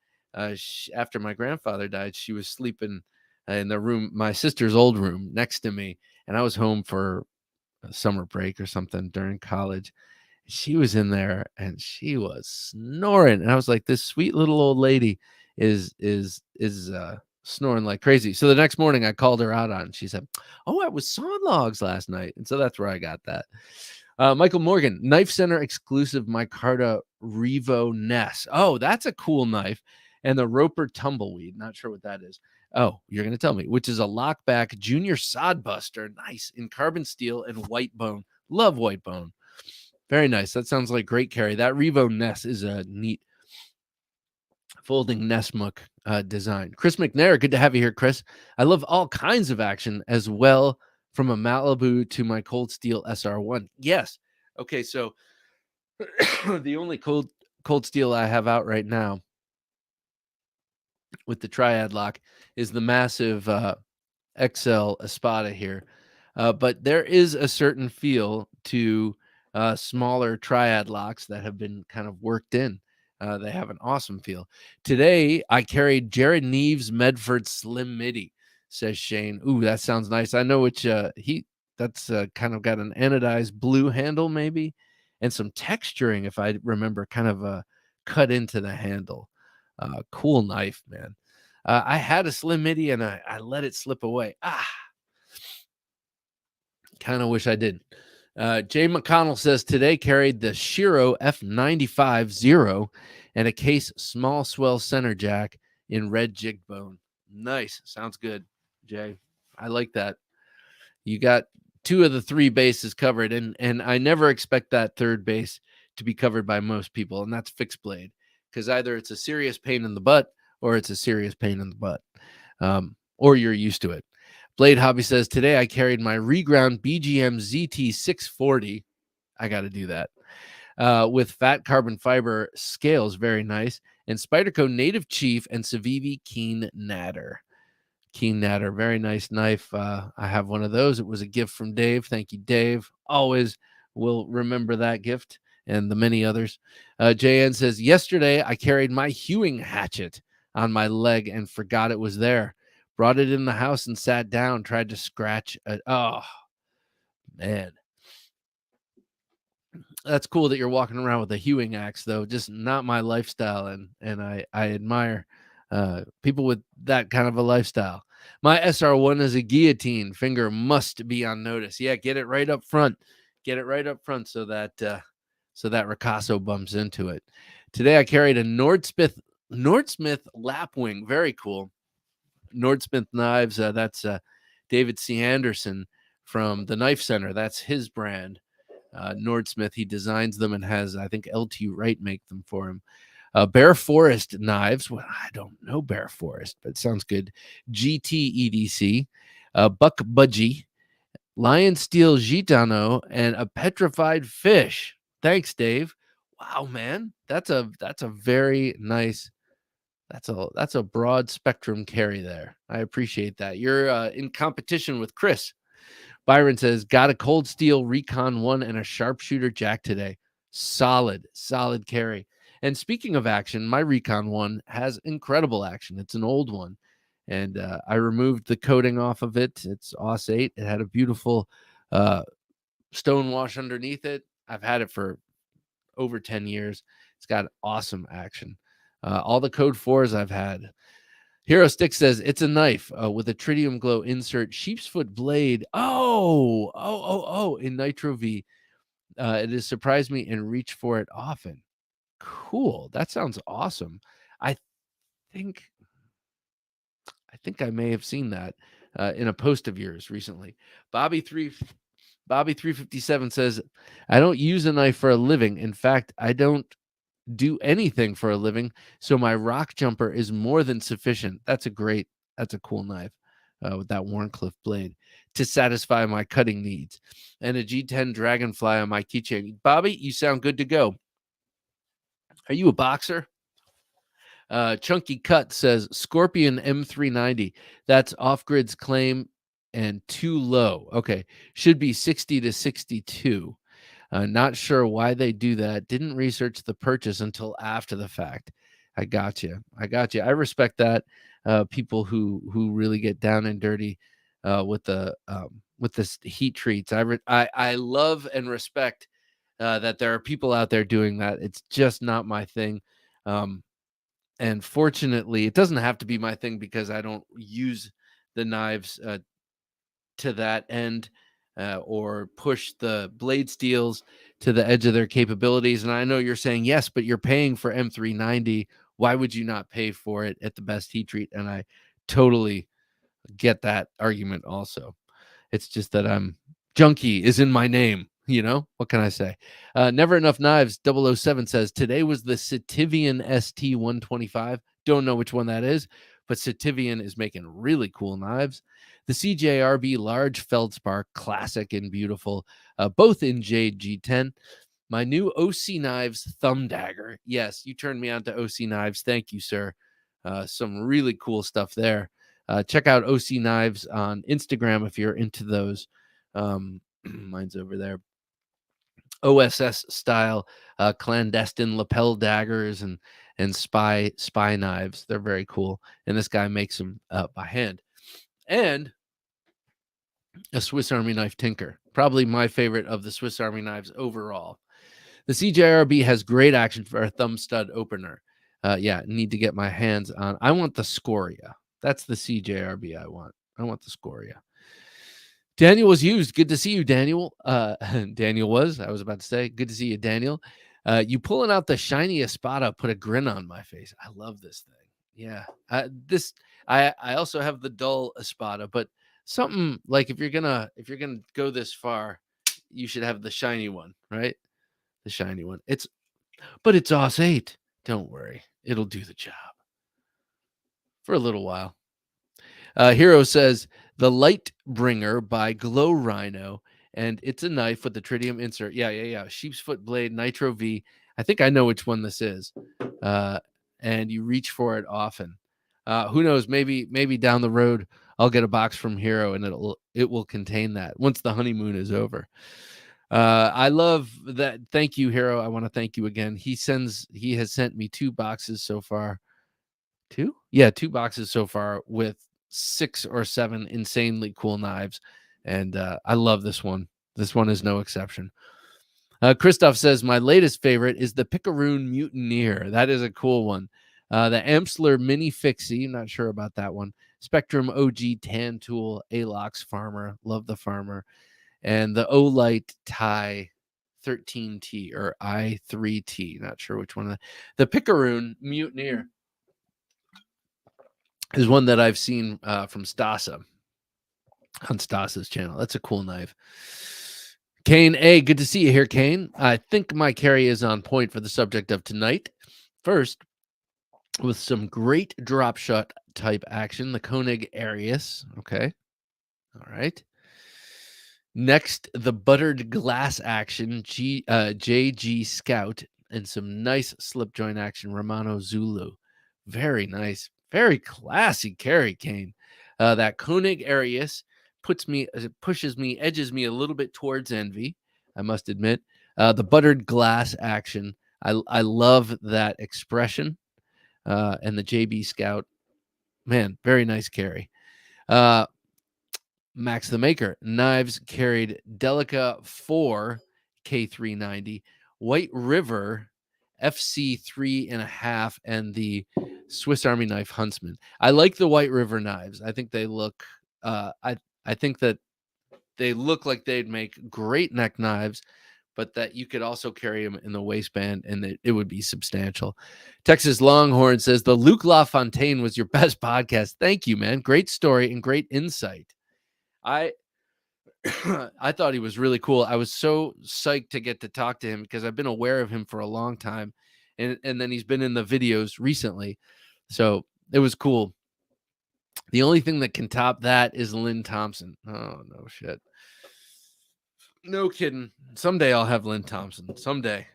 after my grandfather died, she was sleeping in the room, my sister's old room, next to me, and I was home for a summer break or something during college. She was in there and she was snoring, and I was like, this sweet little old lady is snoring like crazy. So the next morning I called her out on it. She said, oh, I was sawing logs last night. And so that's where I got that. Michael Morgan, Knife Center exclusive micarta Revo Ness. Oh, that's a cool knife. And the Roper Tumbleweed, not sure what that is. Oh, you're going to tell me, which is a lockback junior sodbuster. Nice, in carbon steel and white bone. Love white bone. Very nice. That sounds like great carry. That Revo Ness is a neat folding Nessmuck design. Chris McNair, good to have you here, Chris. I love all kinds of action as well, from a Malibu to my Cold Steel SR1. Yes. Okay, so the only cold steel I have out right now with the triad lock is the massive XL Espada here. But there is a certain feel to smaller triad locks that have been kind of worked in. They have an awesome feel. Today, I carried Jared Neve's Medford Slim Midi, says Shane. Ooh, that sounds nice. I know which that's kind of got an anodized blue handle maybe, and some texturing, if I remember, kind of cut into the handle. Cool knife, man. I had a Slim Midi and I let it slip away. Kind of wish I didn't. Jay McConnell says today carried the Shiro F95 Zero and a case small swell center jack in red jig bone. Nice. Sounds good, Jay. I like that. You got two of the three bases covered, and I never expect that third base to be covered by most people, and that's fixed blade, because either it's a serious pain in the butt or it's a serious pain in the butt, or you're used to it. Blade Hobby says, today I carried my reground BGM ZT 640. I got to do that. With fat carbon fiber scales, very nice, and Spyderco Native Chief and Civivi Keen Natter. Keen Natter, very nice knife. I have one of those. It was a gift from Dave. Thank you, Dave. Always will remember that gift and the many others. JN says, yesterday I carried my hewing hatchet on my leg and forgot it was there. Brought it in the house and sat down, tried to scratch it. Oh, man. That's cool that you're walking around with a hewing axe, though. Just not my lifestyle, and I admire people with that kind of a lifestyle. My SR1 is a guillotine. Finger must be on notice. Yeah, get it right up front. Get it right up front so that Ricasso bumps into it. Today I carried a Nordsmith lapwing. Very cool. Nordsmith knives. That's David C. Anderson from the Knife Center. That's his brand. Nordsmith, he designs them and has, I think, LT Wright make them for him. Bear Forest knives. Well, I don't know Bear Forest, but it sounds good. GT EDC, Buck Budgie, Lion Steel Gitano, and a petrified fish. Thanks, Dave. Wow, man, that's a very nice. That's a broad spectrum carry there. I appreciate that. You're in competition with Chris. Byron says, got a Cold Steel Recon 1 and a sharpshooter jack today. Solid carry. And speaking of action, my Recon 1 has incredible action. It's an old one. And I removed the coating off of it. It's AUS 8. It had a beautiful stone wash underneath it. I've had it for over 10 years. It's got awesome action. All the Code 4s I've had. Hero Stick says it's a knife with a tritium glow insert, sheep's foot blade. In Nitro V. It has surprised me and reach for it often. Cool. That sounds awesome. I think I may have seen that in a post of yours recently. Bobby 357 says, I don't use a knife for a living. In fact, I don't do anything for a living, so my rock jumper is more than sufficient. That's a cool knife with that Warncliffe blade to satisfy my cutting needs, and a G10 Dragonfly on my keychain. Bobby, you sound good to go. Are you a boxer? Chunky Cut says Scorpion M390. That's Off-Grid's claim and too low. Okay, should be 60 to 62. Not sure why they do that. Didn't research the purchase until after the fact. I got you. I respect that. People who really get down and dirty with the heat treats. I love and respect that there are people out there doing that. It's just not my thing. And fortunately, it doesn't have to be my thing because I don't use the knives to that end. Or push the blade steels to the edge of their capabilities. And I know you're saying, yes, but you're paying for M390. Why would you not pay for it at the best heat treat? And I totally get that argument also. It's just that Junkie is in my name. You know, what can I say? Never Enough Knives 007 says, today was the Sitivian ST125. Don't know which one that is, but Sitivian is making really cool knives. The CJRB Large Feldspar, classic and beautiful, both in Jade G10. My new OC Knives Thumb Dagger. Yes, you turned me on to OC Knives. Thank you, sir. Some really cool stuff there. Check out OC Knives on Instagram if you're into those. Mine's over there. OSS style clandestine lapel daggers and spy knives. They're very cool. And this guy makes them by hand. And a Swiss Army knife tinker. Probably my favorite of the Swiss Army knives overall. The CJRB has great action for a thumb stud opener. Need to get my hands on. I want the Scoria. That's the CJRB I want. I want the Scoria. Daniel was used. Good to see you, Daniel. Daniel was. I was about to say, good to see you, Daniel. You pulling out the shiny Espada put a grin on my face. I love this thing. Yeah. I also have the dull Espada, but something like if you're gonna go this far, you should have the shiny one, right? The shiny one. But it's OS 8. Don't worry. It'll do the job for a little while. Hero says the Light Bringer by Glow Rhino, and it's a knife with the tritium insert. Yeah. Sheep's foot blade, Nitro V. I think I know which one this is. And you reach for it often. Who knows? Maybe down the road I'll get a box from Hero and it will contain that once the honeymoon is over. I love that. Thank you, Hero. I want to thank you again. He has sent me 2 boxes so far. 2? Yeah, 2 boxes so far with 6 or 7 insanely cool knives, and I love this one. This one is no exception. Christoph says, my latest favorite is the Picaroon Mutineer. That is a cool one. The Amsler Mini Fixie, not sure about that one. Spectrum OG Tan Tool, Alox Farmer, love the Farmer, and the Olight Tie 13T or I3T, not sure which one. The Picaroon Mutineer is one that I've seen from Stasa on Stasa's channel. That's a cool knife. Kane A, good to see you here, Kane. I think my carry is on point for the subject of tonight. First, with some great drop shot type action, the Koenig Arius. Okay. All right. Next, the buttered glass action, JG Scout, and some nice slip joint action, Romano Zulu. Very nice. Very classy carry, Kane. That Koenig Arius pushes me, edges me a little bit towards envy, I must admit. The buttered glass action, I love that expression. And the JB Scout, man, very nice carry. Max the Maker, knives carried Delica 4 K390, White River FC 3.5, and the Swiss Army knife Huntsman. I like the White River knives. I think they look I think that they look like they'd make great neck knives, but that you could also carry them in the waistband and it would be substantial. Texas Longhorn says the Luke LaFontaine was your best podcast. Thank you, man. Great story and great insight. I I thought he was really cool. I was so psyched to get to talk to him because I've been aware of him for a long time, and then he's been in the videos recently, so it was cool. The only thing that can top that is Lynn Thompson. Oh no shit, no kidding. Someday I'll have Lynn Thompson. Someday.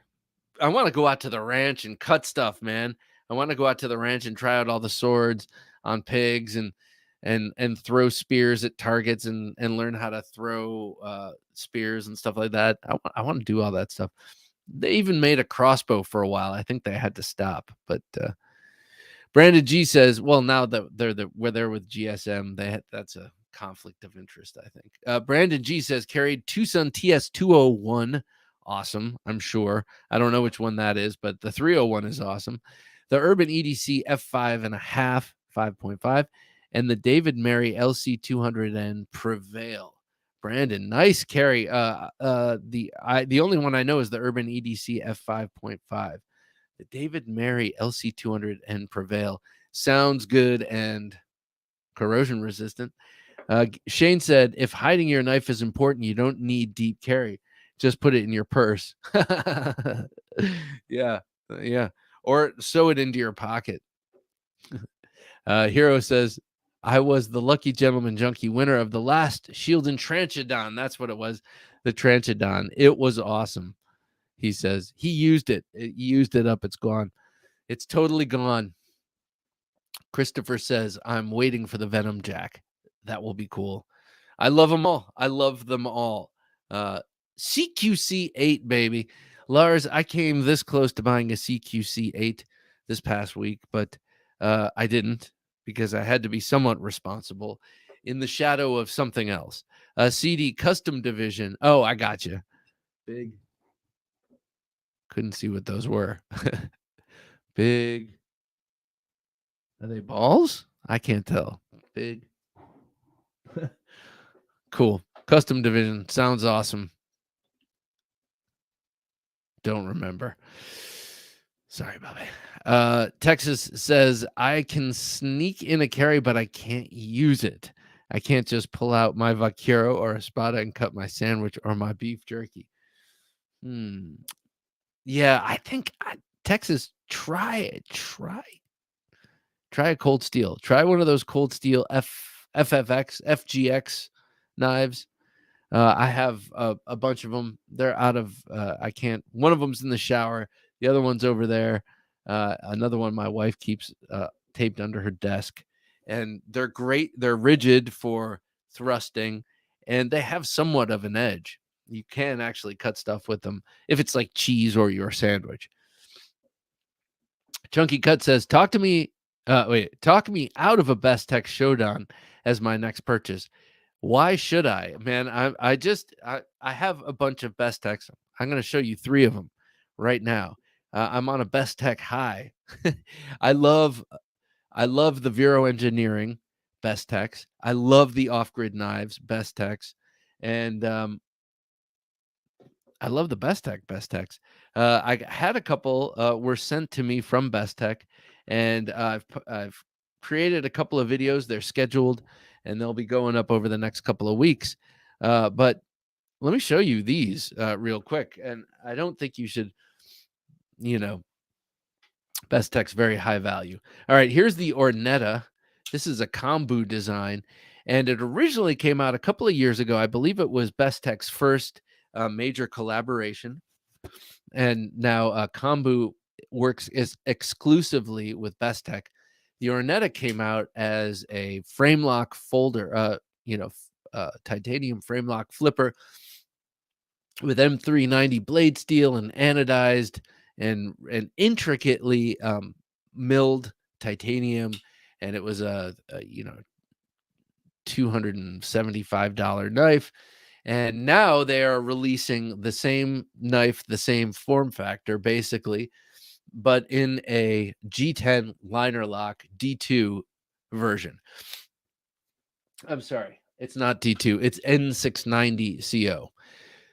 I want to go out to the ranch and cut stuff, man. I want to go out to the ranch and try out all the swords on pigs and throw spears at targets and learn how to throw spears and stuff like that. I want to do all that stuff. They even made a crossbow for a while. I think they had to stop, but Brandon G says, well, now that they're there with GSM, that's a conflict of interest, I think. Brandon G says carried Tucson TS201. Awesome, I'm sure. I don't know which one that is, but the 301 is awesome. The Urban EDC F5.5, 5.5, and the David Mary LC200 and Prevail. Brandon, nice carry. The only one I know is the Urban EDC F5.5. The David Mary LC200 and Prevail sounds good and corrosion resistant. Shane said, if hiding your knife is important, you don't need deep carry. Just put it in your purse. Yeah. Or sew it into your pocket. Hero says, I was the lucky gentleman junkie winner of the last Shield and Tranchodon. That's what it was. The Tranchodon. It was awesome. He says he used it. He used it up. It's gone. It's totally gone. Christopher says, I'm waiting for the Venom Jack. That will be cool. I love them all. I love them all. CQC 8, baby. Lars, I came this close to buying a CQC 8 this past week, but I didn't because I had to be somewhat responsible in the shadow of something else. CD Custom Division. Oh, I got you. Big. Couldn't see what those were. Big. Are they balls? I can't tell. Big. Cool. Custom division sounds awesome. Don't remember. Sorry, Bobby. Texas says, I can sneak in a carry, but I can't use it. I can't just pull out my vaquero or espada and cut my sandwich or my beef jerky. Yeah, I think Texas, try it. Try a cold steel. Try one of those cold steel FFX, FGX knives. I have a bunch of them. They're out of, I can't, one of them's in the shower. The other one's over there. Another one my wife keeps taped under her desk. And they're great. They're rigid for thrusting, and they have somewhat of an edge. You can actually cut stuff with them if it's like cheese or your sandwich. Chunky Cut says, talk me out of a Best Tech Showdown as my next purchase. Why should I? Man, I have a bunch of Best Techs. I'm going to show you 3 of them right now. I'm on a Best Tech high. I love the Vero Engineering Best Techs. I love the Off-Grid Knives Best Techs, and I love the Best Techs. I had a couple were sent to me from Best Tech, and I've created a couple of videos. They're scheduled, and they'll be going up over the next couple of weeks. But let me show you these real quick. And I don't think you should, Best Tech's very high value. All right, here's the Ornetta. This is a Kombu design, and it originally came out a couple of years ago. I believe it was Best Tech's first major collaboration, and now Kombu works exclusively with Best Tech. The Ornetta came out as a frame lock folder, titanium frame lock flipper with M390 blade steel and anodized and intricately milled titanium, and it was a $275 knife. And now they are releasing the same knife, the same form factor, basically, but in a G10 liner lock D2 version. I'm sorry, it's not D2, it's N690 CO.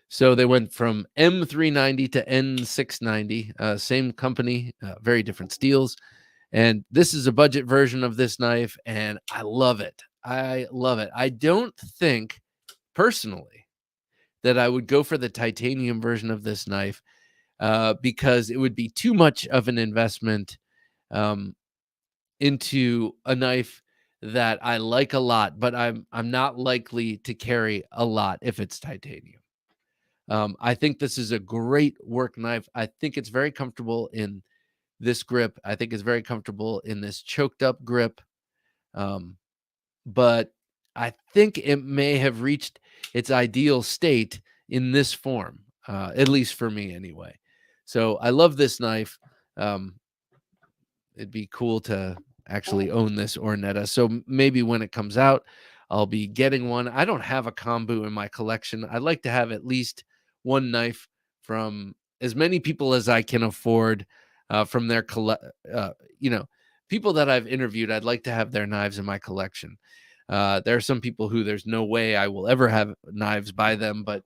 So they went from M390 to N690, same company, very different steels. And this is a budget version of this knife, and I love it. I don't think, personally, that I would go for the titanium version of this knife because it would be too much of an investment into a knife that I like a lot, but I'm not likely to carry a lot if it's titanium. I think this is a great work knife. I think it's very comfortable in this grip. I think it's very comfortable in this choked up grip. But I think it may have reached its ideal state in this form, at least for me anyway. So I love this knife. It'd be cool to actually own this Ornetta. So maybe when it comes out, I'll be getting one. I don't have a Kombu in my collection. I'd like to have at least one knife from as many people as I can afford from their people that I've interviewed. I'd like to have their knives in my collection. There are some people who there's no way I will ever have knives by them, but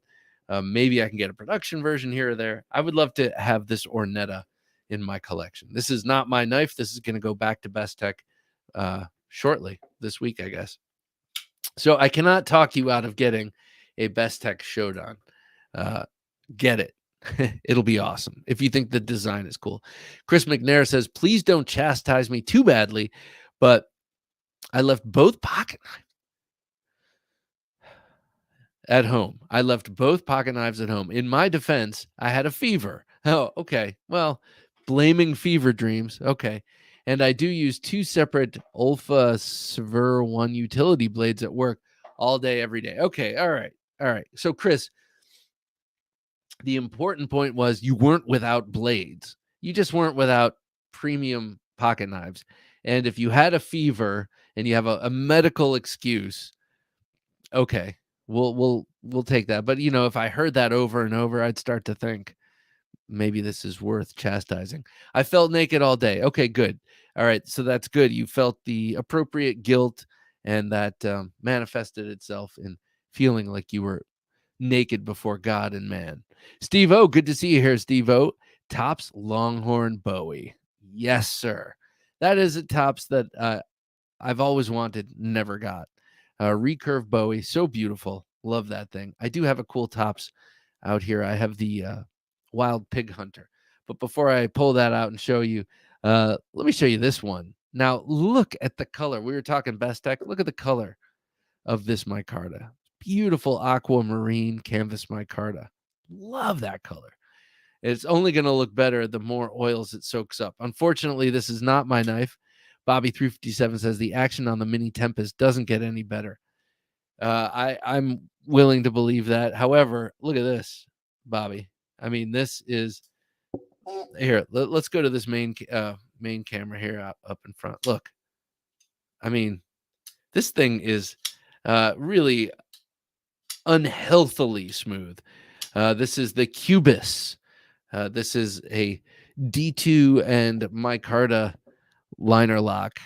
maybe I can get a production version here or there. I would love to have this Ornetta in my collection. This is not my knife. This is going to go back to Best Tech shortly this week, I guess. So I cannot talk you out of getting a Best Tech Showdown. Get it. It'll be awesome if you think the design is cool. Chris McNair says, please don't chastise me too badly, but I left both pocket knives at home. I left both pocket knives at home. In my defense, I had a fever. Oh, okay. Well, blaming fever dreams. Okay. And I do use 2 separate Olfa Sver 1 utility blades at work all day, every day. Okay. All right. All right. So, Chris, the important point was you weren't without blades. You just weren't without premium pocket knives. And if you had a fever and you have a medical excuse, okay, we'll take that. But if I heard that over and over, I'd start to think maybe this is worth chastising. I felt naked all day. Okay, good. All right, so that's good. You felt the appropriate guilt, and that manifested itself in feeling like you were naked before God and man. Steve O, good to see you here, Steve O. Tops Longhorn Bowie. Yes, sir. That is a Tops that I've always wanted, never got. Recurve Bowie, so beautiful. Love that thing. I do have a cool Tops out here. I have the Wild Pig Hunter. But before I pull that out and show you, let me show you this one. Now, look at the color. We were talking Best Tech. Look at the color of this micarta. Beautiful aquamarine canvas micarta. Love that color. It's only going to look better the more oils it soaks up. Unfortunately, this is not my knife. Bobby357 says the action on the Mini Tempest doesn't get any better. I'm willing to believe that. However, look at this, Bobby. I mean, this is here. Let's go to this main camera here up in front. Look, I mean, this thing is really unhealthily smooth. This is the Cubis. This is a D2 and micarta liner lock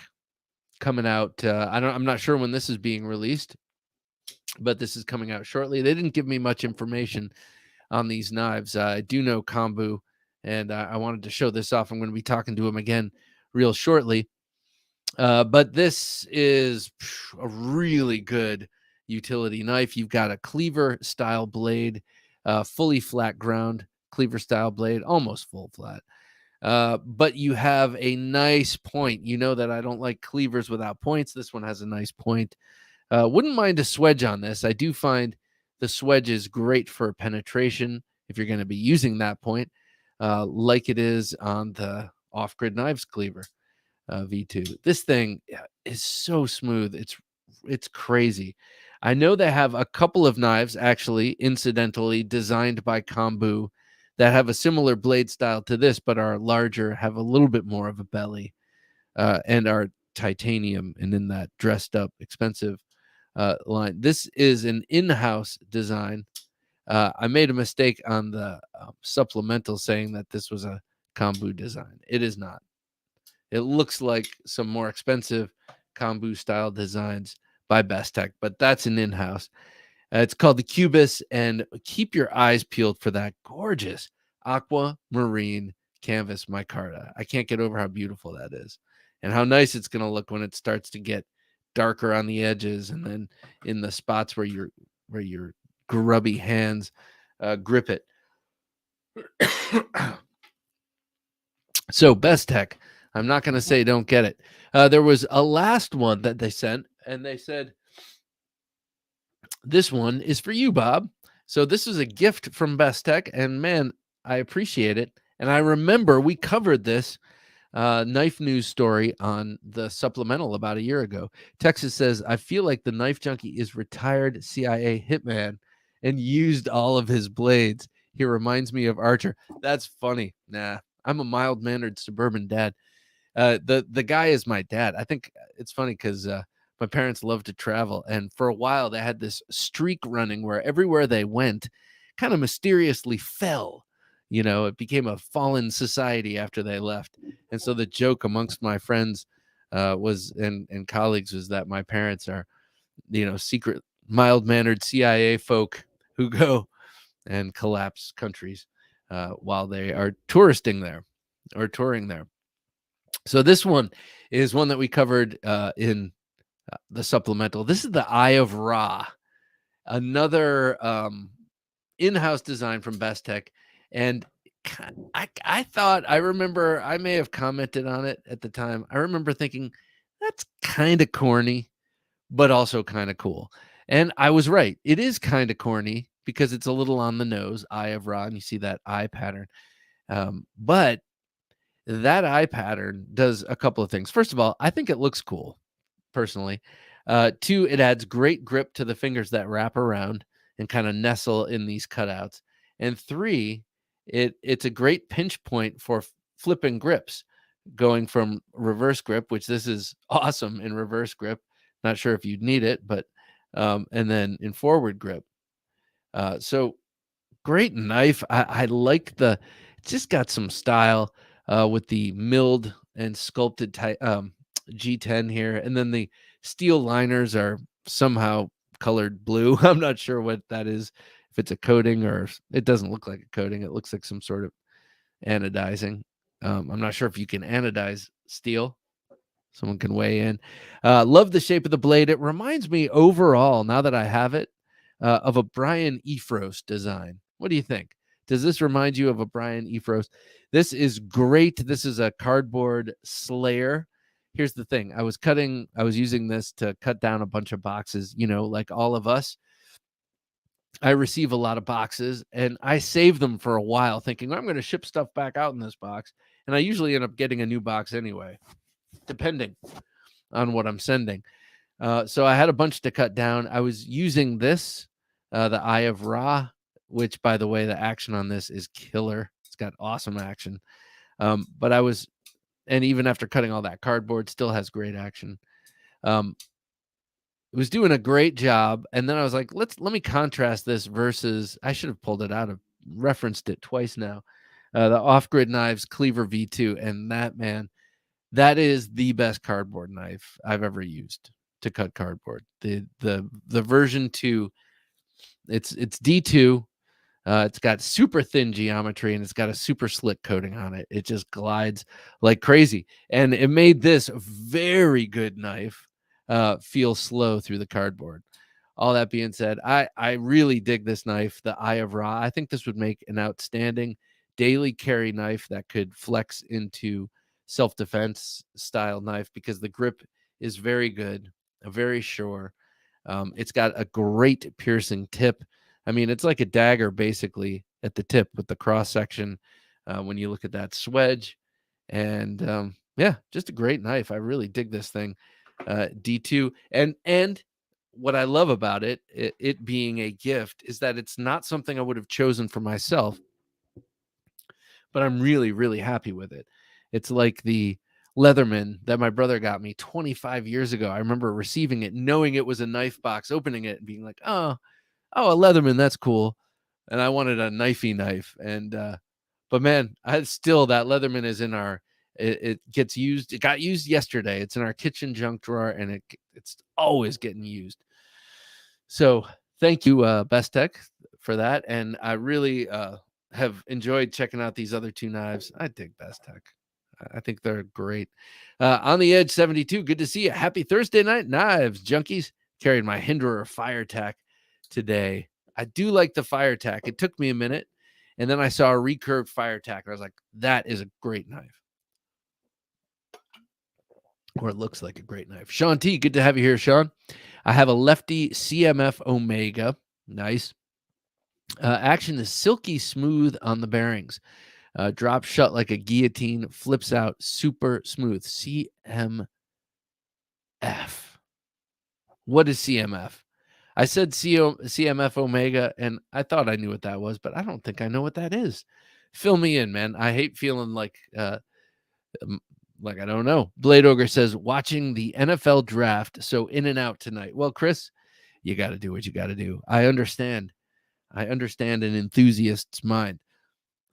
coming out. I'm not sure when this is being released, but this is coming out shortly. They didn't give me much information on these knives. I do know Kambu, and I wanted to show this off. I'm going to be talking to him again real shortly. But this is a really good utility knife. You've got a cleaver style blade, fully flat ground cleaver style blade, almost full flat. But you have a nice point. You know that I don't like cleavers without points. This one has a nice point. Wouldn't mind a swedge on this. I do find the swedge is great for penetration if you're going to be using that point, like it is on the Off-Grid Knives Cleaver V2. This thing is so smooth. It's crazy. I know they have a couple of knives, actually, incidentally, designed by Kambu that have a similar blade style to this, but are larger, have a little bit more of a belly, and are titanium and in that dressed up, expensive line. This is an in-house design. I made a mistake on the supplemental saying that this was a Kambu design. It is not. It looks like some more expensive Kambu style designs by Best Tech, but that's an in-house. It's called the Cubis, and keep your eyes peeled for that gorgeous aquamarine canvas micarta. I can't get over how beautiful that is and how nice it's going to look when it starts to get darker on the edges and then in the spots where your grubby hands grip it. So Best Tech, I'm not going to say don't get it. There was a last one that they sent, and they said, this one is for you, Bob. So this is a gift from Best Tech, and man, I appreciate it. And I remember we covered this knife news story on the supplemental about a year ago. Texas says, I feel like the Knife Junkie is retired CIA hitman and used all of his blades. He reminds me of Archer. That's funny. Nah, I'm a mild-mannered suburban dad. The guy is my dad. I think it's funny because my parents love to travel, and for a while they had this streak running where everywhere they went kind of mysteriously fell. You know, it became a fallen society after they left. And so the joke amongst my friends was and colleagues was that my parents are, you know, secret mild-mannered CIA folk who go and collapse countries while they are touristing there or touring there. So this one is one that we covered in the supplemental. This is the Eye of Ra, another in-house design from Best Tech. And I thought, I remember, I may have commented on it at the time. I remember thinking, that's kind of corny, but also kind of cool. And I was right. It is kind of corny because it's a little on the nose, Eye of Ra, and you see that eye pattern. But that eye pattern does a couple of things. First of all, I think it looks cool, personally. Two, it adds great grip to the fingers that wrap around and kind of nestle in these cutouts. And three, it's a great pinch point for flipping grips, going from reverse grip, which this is awesome in reverse grip. Not sure if you'd need it, but and then in forward grip. So great knife. I like it's just got some style with the milled and sculpted G10 here. And then the steel liners are somehow colored blue. I'm not sure what that is, if it's a coating or it doesn't look like a coating. It looks like some sort of anodizing. I'm not sure if you can anodize steel. Someone can weigh in. Love the shape of the blade. It reminds me overall, now that I have it, of a Brian Efros design. What do you think? Does this remind you of a Brian Efros? This is great. This is a cardboard slayer. Here's the thing. I was using this to cut down a bunch of boxes, like all of us. I receive a lot of boxes and I save them for a while thinking I'm going to ship stuff back out in this box. And I usually end up getting a new box anyway, depending on what I'm sending. So I had a bunch to cut down. I was using this, the Eye of Ra, which, by the way, the action on this is killer. It's got awesome action. But and even after cutting all that cardboard, still has great action. It was doing a great job. And then I was like, let me contrast this versus, I should have pulled it out. I've referenced it twice now. The Off-Grid Knives Cleaver V2. And that is the best cardboard knife I've ever used to cut cardboard. The version 2, it's D2. It's got super thin geometry and it's got a super slick coating on it. It just glides like crazy. And it made this very good knife feel slow through the cardboard. All that being said, I really dig this knife, the Eye of Ra. I think this would make an outstanding daily carry knife that could flex into self-defense style knife because the grip is very good, very sure. It's got a great piercing tip. I mean, it's like a dagger basically at the tip with the cross section when you look at that swedge. And yeah, just a great knife. I really dig this thing. D2. And what I love about it being a gift, is that it's not something I would have chosen for myself, but I'm really, really happy with it. It's like the Leatherman that my brother got me 25 years ago. I remember receiving it, knowing it was a knife box, opening it and being like, oh, a Leatherman, that's cool. And I wanted a knifey knife. But man, that Leatherman is in it gets used. It got used yesterday. It's in our kitchen junk drawer and it's always getting used. So thank you, Best Tech, for that. And I really have enjoyed checking out these other two knives. I dig Best Tech. I think they're great. On the Edge 72, good to see you. Happy Thursday night, knives junkies. Carried my Hinderer Fire Tack today. I do like the Fire Tack. It took me a minute, and then I saw a recurved Fire Tack. I was like, that is a great knife. Or it looks like a great knife. Sean T, good to have you here, Sean. I have a lefty CMF Omega. Nice. Action is silky smooth on the bearings. Drops shut like a guillotine, flips out super smooth. CMF. What is CMF? I said CMF Omega, and I thought I knew what that was, but I don't think I know what that is. Fill me in, man. I hate feeling like I don't know. Blade Ogre says, watching the NFL draft, so in and out tonight. Well, Chris, you got to do what you got to do. I understand. I understand an enthusiast's mind.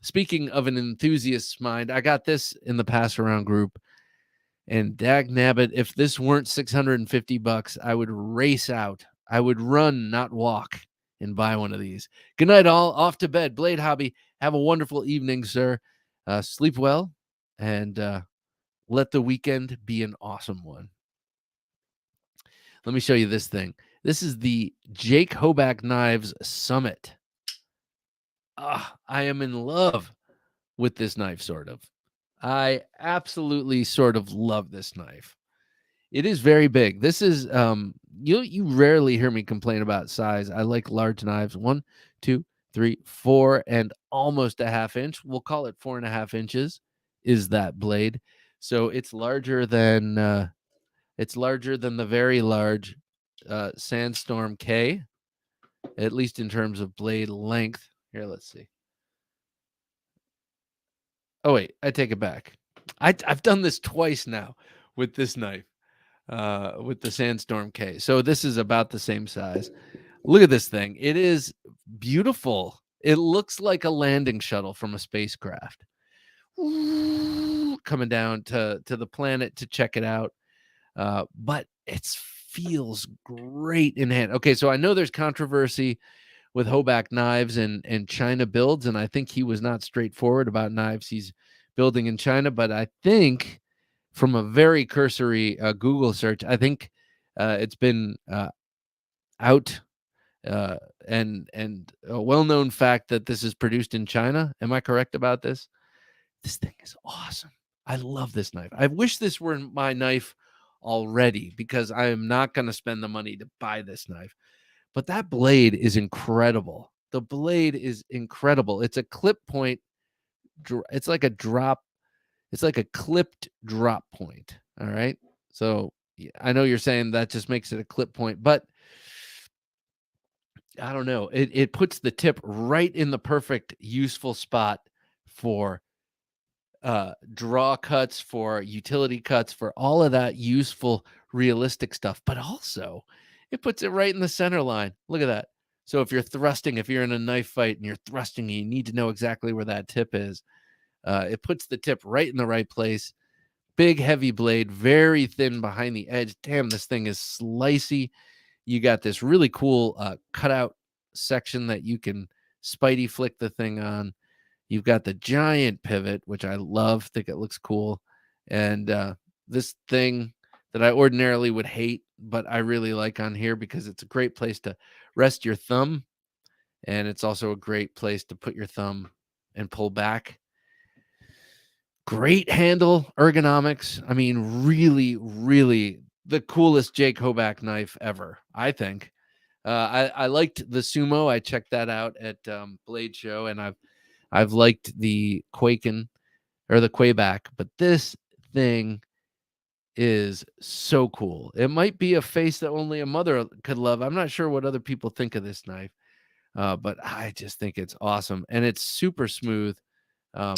Speaking of an enthusiast's mind, I got this in the pass around group. And dag nabbit, if this weren't $650, I would race out. I would run, not walk, and buy one of these. Good night, all. Off to bed. Blade Hobby, have a wonderful evening, sir. Sleep well, and let the weekend be an awesome one. Let me show you this thing. This is the Jake Hoback Knives Summit. I am in love with this knife, sort of. I absolutely sort of love this knife. It is very big. This is you rarely hear me complain about size. I like large knives. 1, 2, 3, 4, and almost a half inch. We'll call it 4.5 inches is that blade. So it's larger than the very large Sandstorm K, at least in terms of blade length. Here, let's see. Oh, wait, I take it back. I've done this twice now with this knife, with the Sandstorm K. So this is about the same size. Look at this thing. It is beautiful. It looks like a landing shuttle from a spacecraft. Coming down to the planet to check it out. But it's feels great in hand. Okay, so I know there's controversy with Hoback knives and China builds, and I think he was not straightforward about knives he's building in China, but I think from a very cursory Google search, I think it's been out and a well-known fact that this is produced in China. Am I correct about this? This thing is awesome. I love this knife. I wish this were my knife already because I am not going to spend the money to buy this knife. But that blade is incredible. The blade is incredible. It's a clip point. It's like a drop. It's like a clipped drop point. All right. So I know you're saying that just makes it a clip point, but I don't know. It puts the tip right in the perfect useful spot for draw cuts, for utility cuts, for all of that useful realistic stuff, but also it puts it right in the center line. Look at that. So if you're thrusting, if you're in a knife fight and you're thrusting, you need to know exactly where that tip is. It puts the tip right in the right place. Big heavy blade, very thin behind the edge. Damn, this thing is slicey. You got this really cool cutout section that you can spidey flick the thing on. You've got the giant pivot, which I love, think it looks cool. And this thing that I ordinarily would hate, but I really like on here because it's a great place to rest your thumb. And it's also a great place to put your thumb and pull back. Great handle, ergonomics. I mean, really, really the coolest Jake Hoback knife ever, I think. I liked the Sumo. I checked that out at Blade Show, and I've liked the Quaken or the Quayback, but this thing is so cool. It might be a face that only a mother could love. I'm not sure what other people think of this knife, but I just think it's awesome, and it's super smooth, um,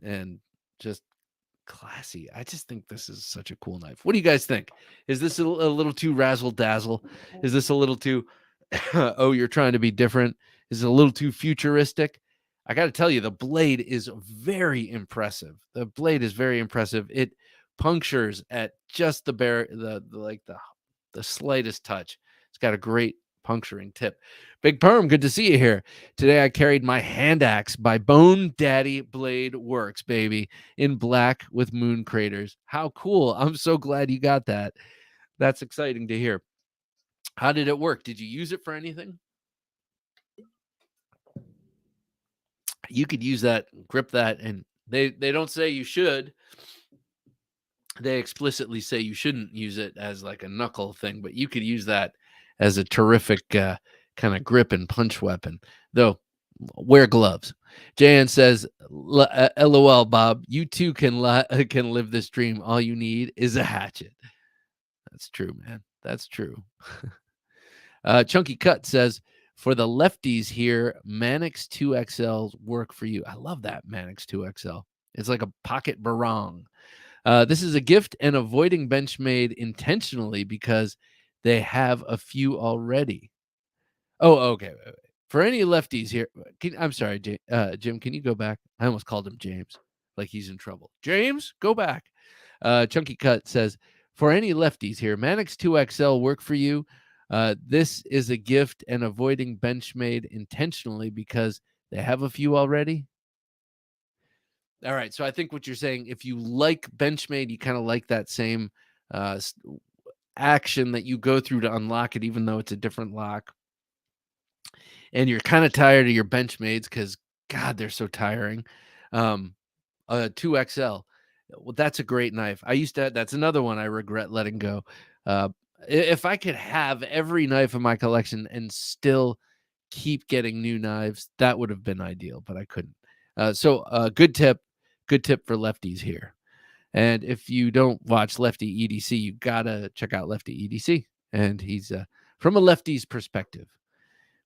and just classy. I just think this is such a cool knife. What do you guys think? Is this a little too razzle dazzle? Is this a little too oh, you're trying to be different? Is it a little too futuristic? I got to tell you, the blade is very impressive. The blade is very impressive. It punctures at just the slightest touch. It's got a great puncturing tip. Big Perm, good to see you here. Today I carried my hand axe by Bone Daddy Blade Works, baby, in black with moon craters. How cool. I'm so glad you got that. That's exciting to hear. How did it work? Did you use it for anything? You could use that, grip that, and they don't say you should. They explicitly say you shouldn't use it as like a knuckle thing, but you could use that as a terrific kind of grip and punch weapon. Though, wear gloves. Jan says, "LOL, Bob. You too can live this dream. All you need is a hatchet." That's true, man. That's true. Chunky Cut says, "For the lefties here, Manix 2XL work for you." I love that Manix 2XL. It's like a pocket barong. This is a gift and avoiding Benchmade intentionally because they have a few already. Oh, okay. Wait, wait. For any lefties here, I'm sorry, Jim, can you go back? I almost called him James, like he's in trouble. James, go back. Chunky Cut says, for any lefties here, Manix 2XL work for you. This is a gift and avoiding Benchmade intentionally because they have a few already. All right. So I think what you're saying, if you like Benchmade, you kind of like that same action that you go through to unlock it, even though it's a different lock. And you're kind of tired of your Benchmades because, God, they're so tiring. 2XL. Well, that's a great knife. That's another one I regret letting go. If I could have every knife in my collection and still keep getting new knives, that would have been ideal, but I couldn't. So good tip for lefties here. And if you don't watch Lefty EDC, you gotta check out Lefty EDC. And he's from a lefty's perspective,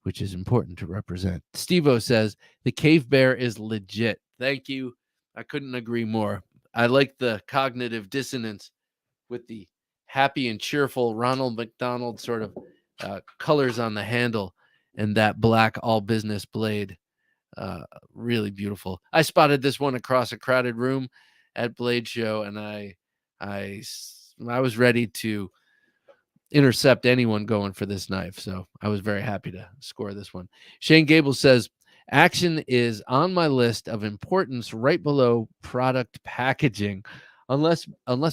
which is important to represent. Steve-O says, the cave bear is legit. Thank you. I couldn't agree more. I like the cognitive dissonance with the happy and cheerful Ronald McDonald sort of colors on the handle and that black all business blade. Really beautiful. I spotted this one across a crowded room at Blade Show, and I I was ready to intercept anyone going for this knife. So I was very happy to score this one. Shane Gable says, action is on my list of importance right below product packaging, unless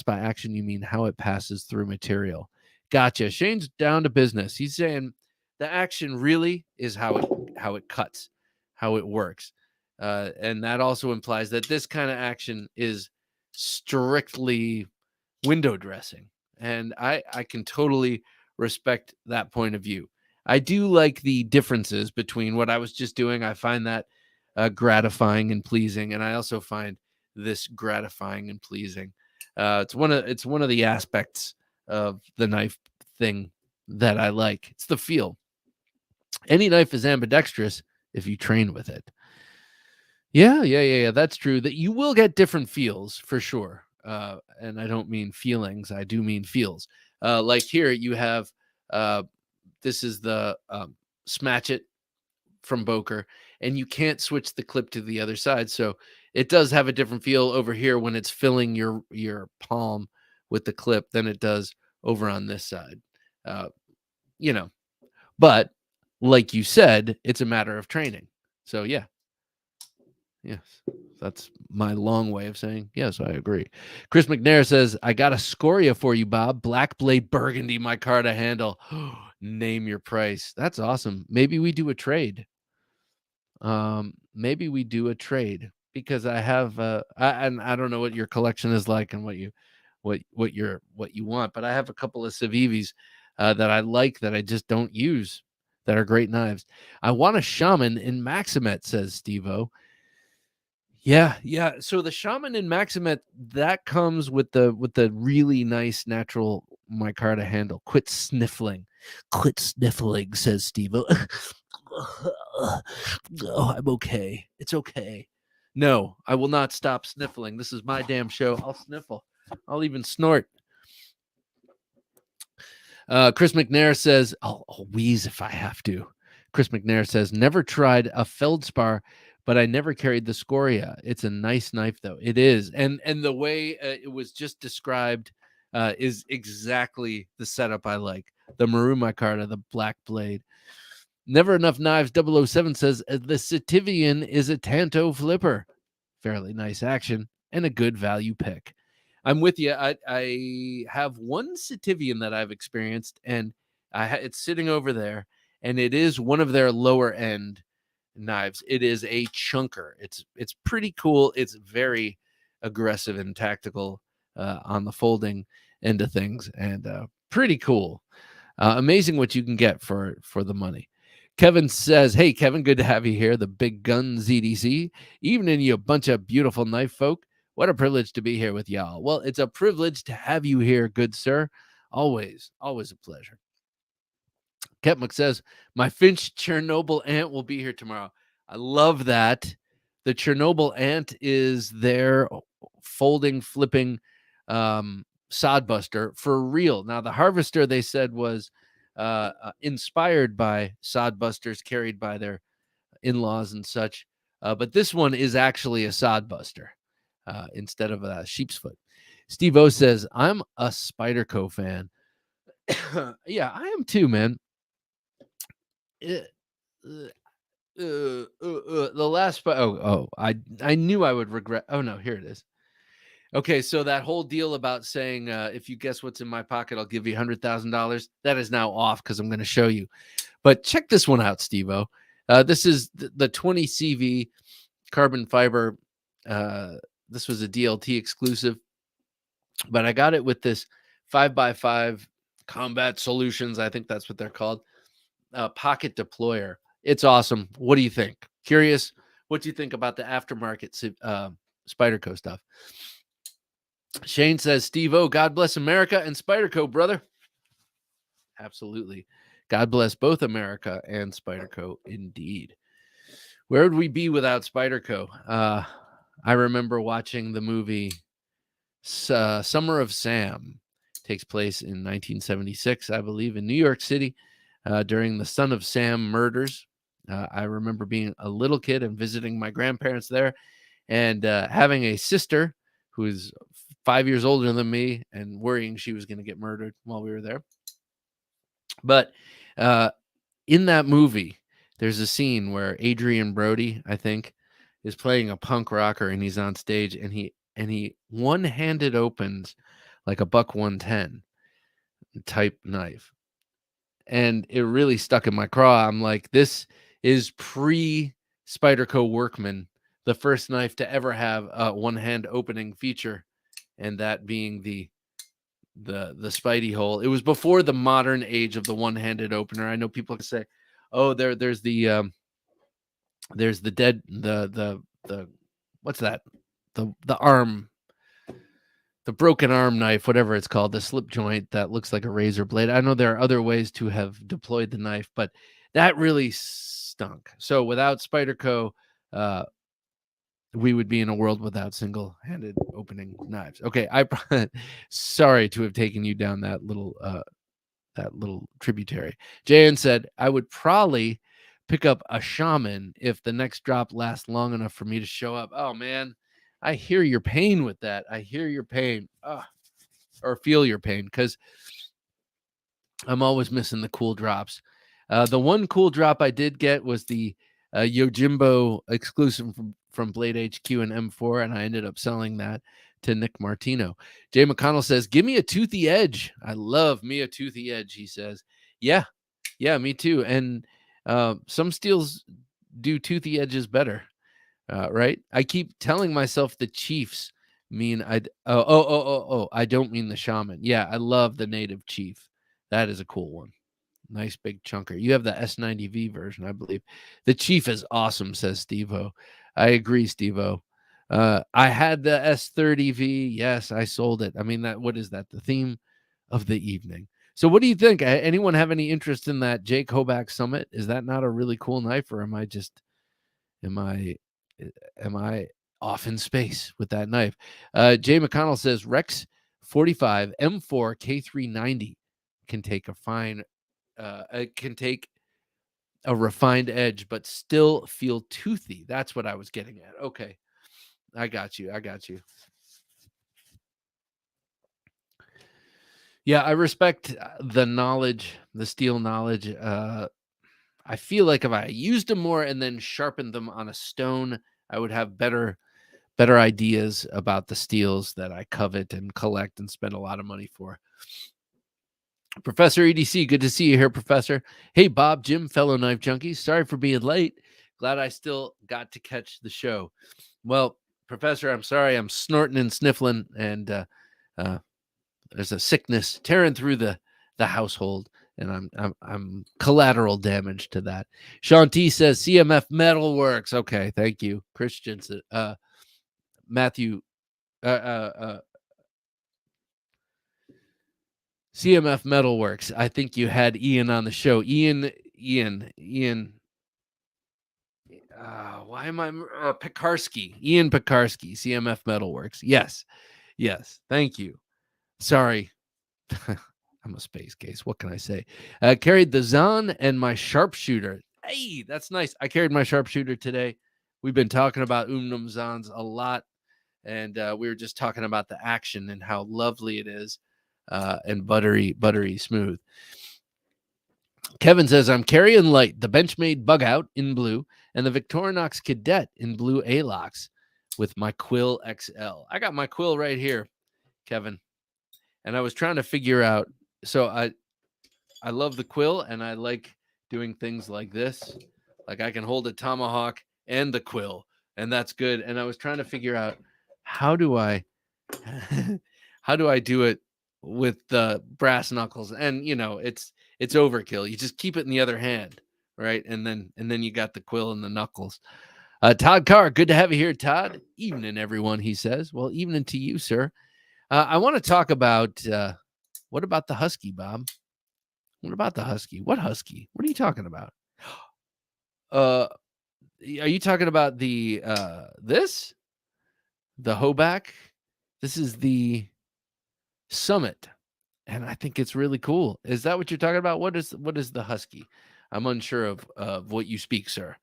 by action you mean how it passes through material. Gotcha. Shane's down to business. He's saying the action really is how it cuts, how it works. And that also implies that this kind of action is strictly window dressing. And I can totally respect that point of view. I do like the differences between what I was just doing. I find that gratifying and pleasing, and I also find this gratifying and pleasing. It's one of the aspects of the knife thing that I like. It's the feel. Any knife is ambidextrous if you train with it. Yeah. That's true. That you will get different feels for sure. And I don't mean feelings. I do mean feels. Like here, you have this is the Smatch It from Boker, and you can't switch the clip to the other side. So it does have a different feel over here when it's filling your palm with the clip than it does over on this side. Uh, you know, but like you said, it's a matter of training. So yeah. Yes, that's my long way of saying yes, I agree. Chris McNair says, I got a Scoria for you, Bob. Black Blade Burgundy, my car to handle. Name your price. That's awesome. Maybe we do a trade. Maybe we do a trade because I have and I don't know what your collection is like and what you want, but I have a couple of Civivis that I like that I just don't use that are great knives. I want a Shaman in Maximet, says Steve-O. Yeah. So the Shaman in Maximet, that comes with the really nice natural micarta handle. Quit sniffling, says Steve. Oh, I'm okay. It's okay. No, I will not stop sniffling. This is my damn show. I'll sniffle. I'll even snort. Chris McNair says, I'll wheeze if I have to. Chris McNair says, never tried a Feldspar, but I never carried the Scoria. It's a nice knife, though. It is. And the way it was just described is exactly the setup I like. The maroon micarta, the black blade. Never Enough Knives 007 says, the Citivian is a Tanto flipper. Fairly nice action and a good value pick. I'm with you. I have one Citivian that I've experienced, and it's sitting over there, and it is one of their lower end knives. It is a chunker. It's pretty cool. It's very aggressive and tactical on the folding end of things, and pretty cool. Amazing what you can get for the money. Kevin says, hey, Kevin, good to have you here. The Big Gun ZDC. Evening, you bunch of beautiful knife folk. What a privilege to be here with y'all. Well, it's a privilege to have you here, good sir. Always a pleasure. Ketmuk says, my Finch Chernobyl ant will be here tomorrow. I love that. The Chernobyl ant is their folding, flipping sodbuster for real. Now, the Harvester, they said, was inspired by sodbusters carried by their in-laws and such. But this one is actually a sodbuster instead of a sheep's foot. Steve O says, I'm a Spyderco fan. Yeah, I am too, man. The last I knew I would regret. Oh no, here it is. Okay, so that whole deal about saying if you guess what's in my pocket, I'll give you $100,000. That is now off because I'm going to show you. But check this one out, Steve-O. This is the 20 CV carbon fiber. This was a DLT exclusive, but I got it with this 5x5 Combat Solutions. I think that's what they're called. Pocket deployer. It's awesome. What do you think? Curious. What do you think about the aftermarket Spyderco stuff? Shane says, Steve-O, God bless America and Spyderco, brother. Absolutely. God bless both America and Spyderco, indeed. Where would we be without Spyderco? I remember watching the movie Summer of Sam. It takes place in 1976, I believe, in New York City during the Son of Sam murders. I remember being a little kid and visiting my grandparents there and having a sister who is 5 years older than me and worrying she was going to get murdered while we were there. But in that movie, there's a scene where Adrian Brody, I think, is playing a punk rocker, and he's on stage, and he one-handed opens like a buck 110 type knife, and it really stuck in my craw. I'm like, this is pre Spyderco Workman, the first knife to ever have a one-hand opening feature, and that being the Spidey hole. It was before the modern age of the one-handed opener. I know people can say, "Oh, there's the dead the what's that? The arm, the broken arm knife, whatever it's called, the slip joint that looks like a razor blade." I know there are other ways to have deployed the knife, but that really stunk. So without Spyderco, we would be in a world without single-handed opening knives. Okay, sorry to have taken you down that little tributary. Jan said, I would probably pick up a shaman if the next drop lasts long enough for me to show up. Oh man, I hear your pain with that. I hear your pain, or feel your pain, because I'm always missing the cool drops. The one cool drop I did get was the Yojimbo exclusive from Blade HQ and M4, and I ended up selling that to Nick Martino. Jay McConnell says, give me a toothy edge. I love me a toothy edge, he says. Yeah, me too. And some steels do toothy edges better, right? I keep telling myself the Chiefs mean I don't mean the shaman. Yeah, I love the native chief. That is a cool one. Nice big chunker. You have the S90V version, I believe. The Chief is awesome, says Steve-O. I agree, Steve-O. I had the S30V. Yes, I sold it. I mean, what is that? The theme of the evening. So what do you think? Anyone have any interest in that Jake Hoback Summit? Is that not a really cool knife, or am I off in space with that knife? Jay McConnell says Rex 45 M4 K390 can take a fine it can take a refined edge, but still feel toothy. That's what I was getting at. Okay. I got you. Yeah, I respect the knowledge, the steel knowledge. I feel like if I used them more and then sharpened them on a stone, I would have better ideas about the steels that I covet and collect and spend a lot of money for. Professor EDC, good to see you here, Professor. Hey, Bob, Jim, fellow knife junkies. Sorry for being late. Glad I still got to catch the show. Well, Professor, I'm sorry. I'm snorting and sniffling, and there's a sickness tearing through the household, and I'm collateral damage to that. Sean T says CMF Metalworks. Okay, thank you, Christian. Matthew. CMF Metalworks. I think you had Ian on the show. Ian. Why am I Pekarsky? Ian Pekarsky, CMF Metalworks. Yes. Thank you. Sorry. I'm a space case. What can I say? Carried the Zahn and my sharpshooter. Hey, that's nice. I carried my sharpshooter today. We've been talking about Zahns a lot, and we were just talking about the action and how lovely it is. And buttery smooth. Kevin says, I'm carrying light, the Benchmade Bug Out in blue, and the Victorinox Cadet in blue A-locks with my Quill XL. I got my Quill right here, Kevin. And I was trying to figure out, so I love the Quill, and I like doing things like this. Like I can hold a tomahawk and the Quill, and that's good. And I was trying to figure out, how do I do it with the brass knuckles? And it's overkill. You just keep it in the other hand, right? And then you got the Quill and the knuckles. Todd Carr, good to have you here, Todd. Evening, everyone, he says. Well, evening to you, sir. I want to talk about what about the Husky, Bob? What about the Husky? What Husky? What are you talking about? Are you talking about the Hoback? This is the Summit, and I think it's really cool. Is that what you're talking about? What is the Husky? I'm unsure of what you speak, sir.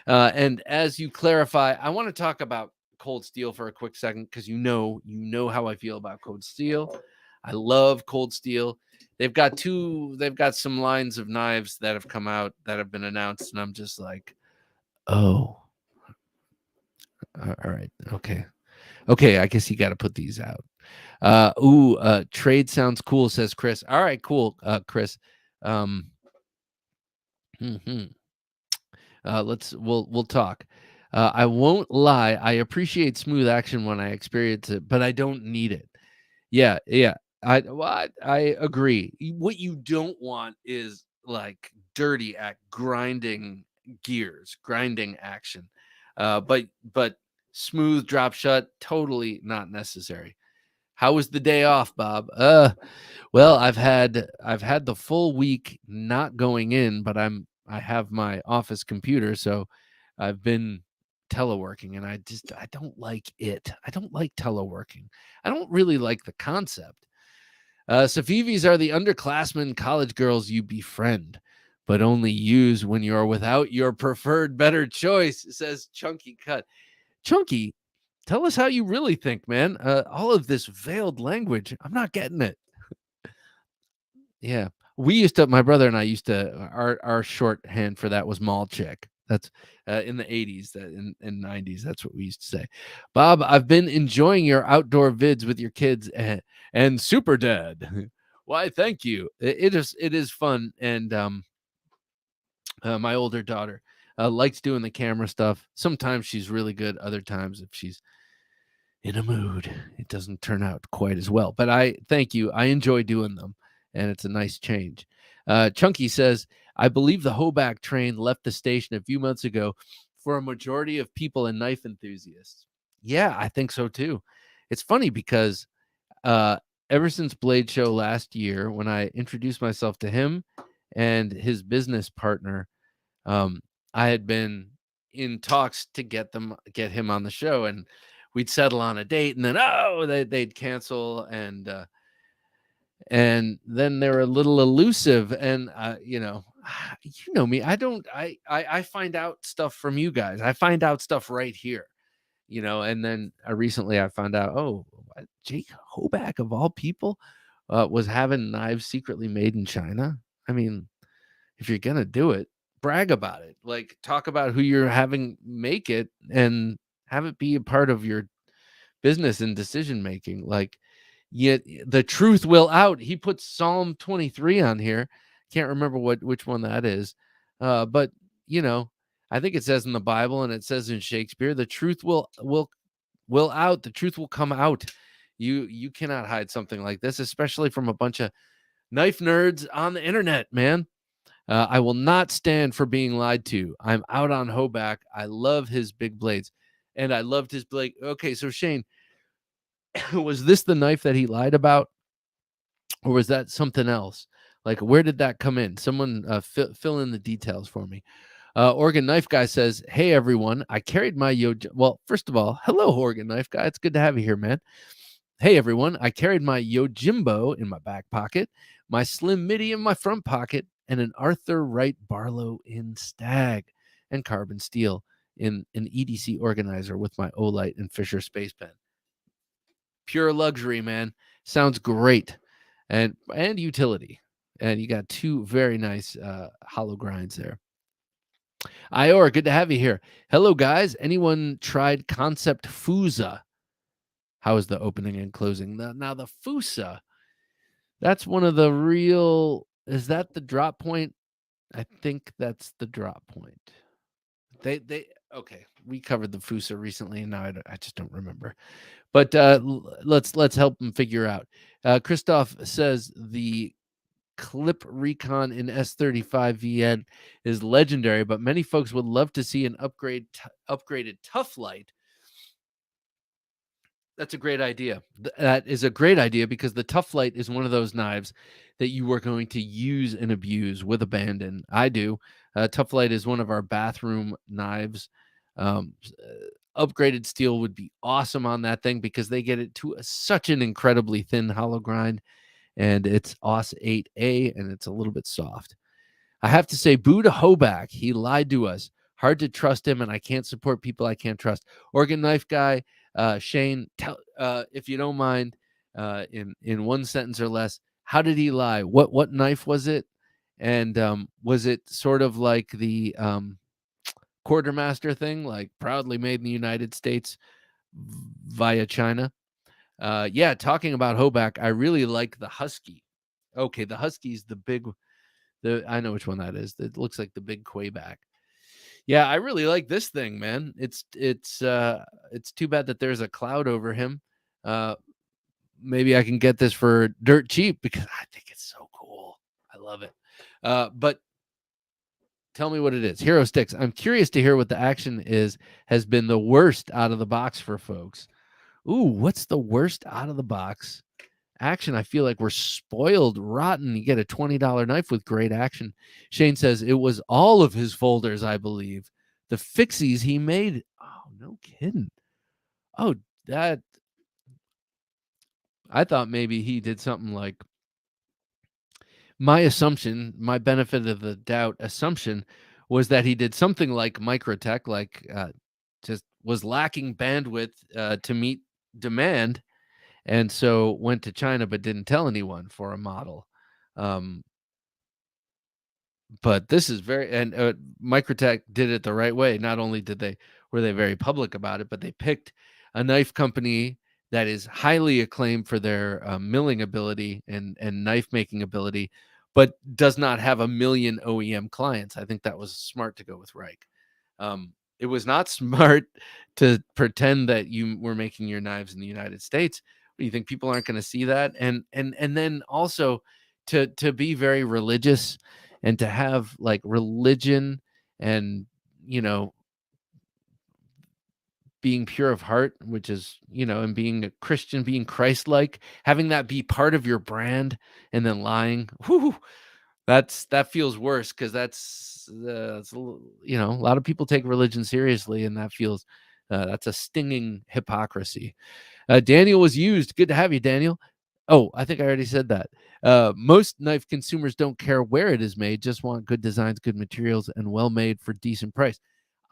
And as you clarify, I want to talk about Cold Steel for a quick second because you know how I feel about Cold Steel. I love Cold Steel. They've got some lines of knives that have come out that have been announced, and I'm just like, oh, all right, okay. I guess you got to put these out. Trade sounds cool, says Chris. All right, cool, Chris. Mhm. We'll talk. I won't lie. I appreciate smooth action when I experience it, but I don't need it. Yeah. I agree. What you don't want is like dirty act grinding gears, grinding action. But smooth drop shut, totally not necessary. How was the day off, Bob? Well, I've had the full week not going in, but I have my office computer, so I've been teleworking, and I don't like it. I don't like teleworking. I don't really like the concept. Safivis are the underclassmen college girls you befriend, but only use when you're without your preferred better choice, says Chunky Cut. Chunky, tell us how you really think, man. All of this veiled language, I'm not getting it. Yeah. My brother and I used to, our shorthand for that was mall chick. That's in the 80s, in 90s. That's what we used to say. Bob, I've been enjoying your outdoor vids with your kids and Super Dad. Why, thank you. It is fun. And my older daughter likes doing the camera stuff. Sometimes she's really good. Other times, if she's in a mood, it doesn't turn out quite as well. But I thank you. I enjoy doing them, and it's a nice change. Chunky says, I believe the Hoback train left the station a few months ago for a majority of people and knife enthusiasts. Yeah, I think so too. It's funny because uh, ever since Blade Show last year, when I introduced myself to him and his business partner, um, I had been in talks to get him on the show, and we'd settle on a date, and then they'd cancel, and then they're a little elusive, and you know me, I find out stuff from you guys. I find out stuff right here, and then recently I found out, Jake Hoback of all people was having knives secretly made in China. I mean, if you're gonna do it, brag about it. Like, talk about who you're having make it and have it be a part of your business and decision making. Like, yet the truth will out. He puts Psalm 23 on here. Can't remember which one that is. But I think it says in the Bible, and it says in Shakespeare, the truth will out. The truth will come out. You cannot hide something like this, especially from a bunch of knife nerds on the internet, man. I will not stand for being lied to. I'm out on Hoback. I love his big blades, and I loved his blade. Okay, so Shane, was this the knife that he lied about, or was that something else? Like, where did that come in? Someone fill in the details for me. Oregon Knife Guy says, "Hey everyone, I carried my Well, first of all, hello Oregon Knife Guy. It's good to have you here, man. Hey everyone, I carried my Yojimbo in my back pocket, my Slim Midi in my front pocket, and an Arthur Wright Barlow in Stag, and carbon steel in an EDC organizer with my Olight and Fisher Space Pen. Pure luxury, man. Sounds great, and utility. And you got two very nice hollow grinds there. Ior, good to have you here. Hello, guys. Anyone tried Concept Fusa? How is the opening and closing? Now the Fusa, that's one of the real. Is that the drop point? I think that's the drop point. They okay. We covered the Fusa recently, and now I just don't remember. But let's help them figure out. Christoph says the Clip Recon in S35 VN is legendary, but many folks would love to see an upgraded Tough Light. That's a great idea. That is a great idea because the Tough Light is one of those knives that you are going to use and abuse with abandon. I do. Tough Light is one of our bathroom knives. Upgraded steel would be awesome on that thing because they get it to such an incredibly thin hollow grind, and it's OS 8A, and it's a little bit soft. I have to say, boo to Hoback. He lied to us. Hard to trust him, and I can't support people I can't trust. Organ knife guy, Shane, if you don't mind, in one sentence or less, how did he lie? What knife was it? And was it sort of like the quartermaster thing, like proudly made in the United States via China? Yeah, talking about Hoback, I really like the Husky. Okay, the Husky's the big, I know which one that is. It looks like the big Quayback. Yeah, I really like this thing, man. It's too bad that there's a cloud over him. Maybe I can get this for dirt cheap because I think it's so cool. I love it. But tell me what it is. Hero Sticks. I'm curious to hear what the action has been the worst out of the box for folks. Ooh, what's the worst out of the box action? I feel like we're spoiled rotten. You get a $20 knife with great action. Shane says it was all of his folders, I believe. The fixies he made. Oh, no kidding. Oh, that. I thought maybe he did something like, my assumption, my benefit of the doubt assumption was that he did something like Microtech, like just was lacking bandwidth to meet demand, and so went to China but didn't tell anyone for a model. But this is very, and Microtech did it the right way. Not only were they very public about it, but they picked a knife company that is highly acclaimed for their milling ability and knife making ability, but does not have a million OEM clients. I think that was smart to go with Reich. It was not smart to pretend that you were making your knives in the United States. You think people aren't going to see that? And then also to be very religious and to have like religion and, you know, being pure of heart, which is, you know, and being a Christian, being Christ-like, having that be part of your brand, and then lying. Whew, that feels worse because you know, a lot of people take religion seriously, and that feels that's a stinging hypocrisy. Daniel was used. Good to have you, Daniel. Oh, I think I already said that. Most knife consumers don't care where it is made, just want good designs, good materials, and well made for decent price.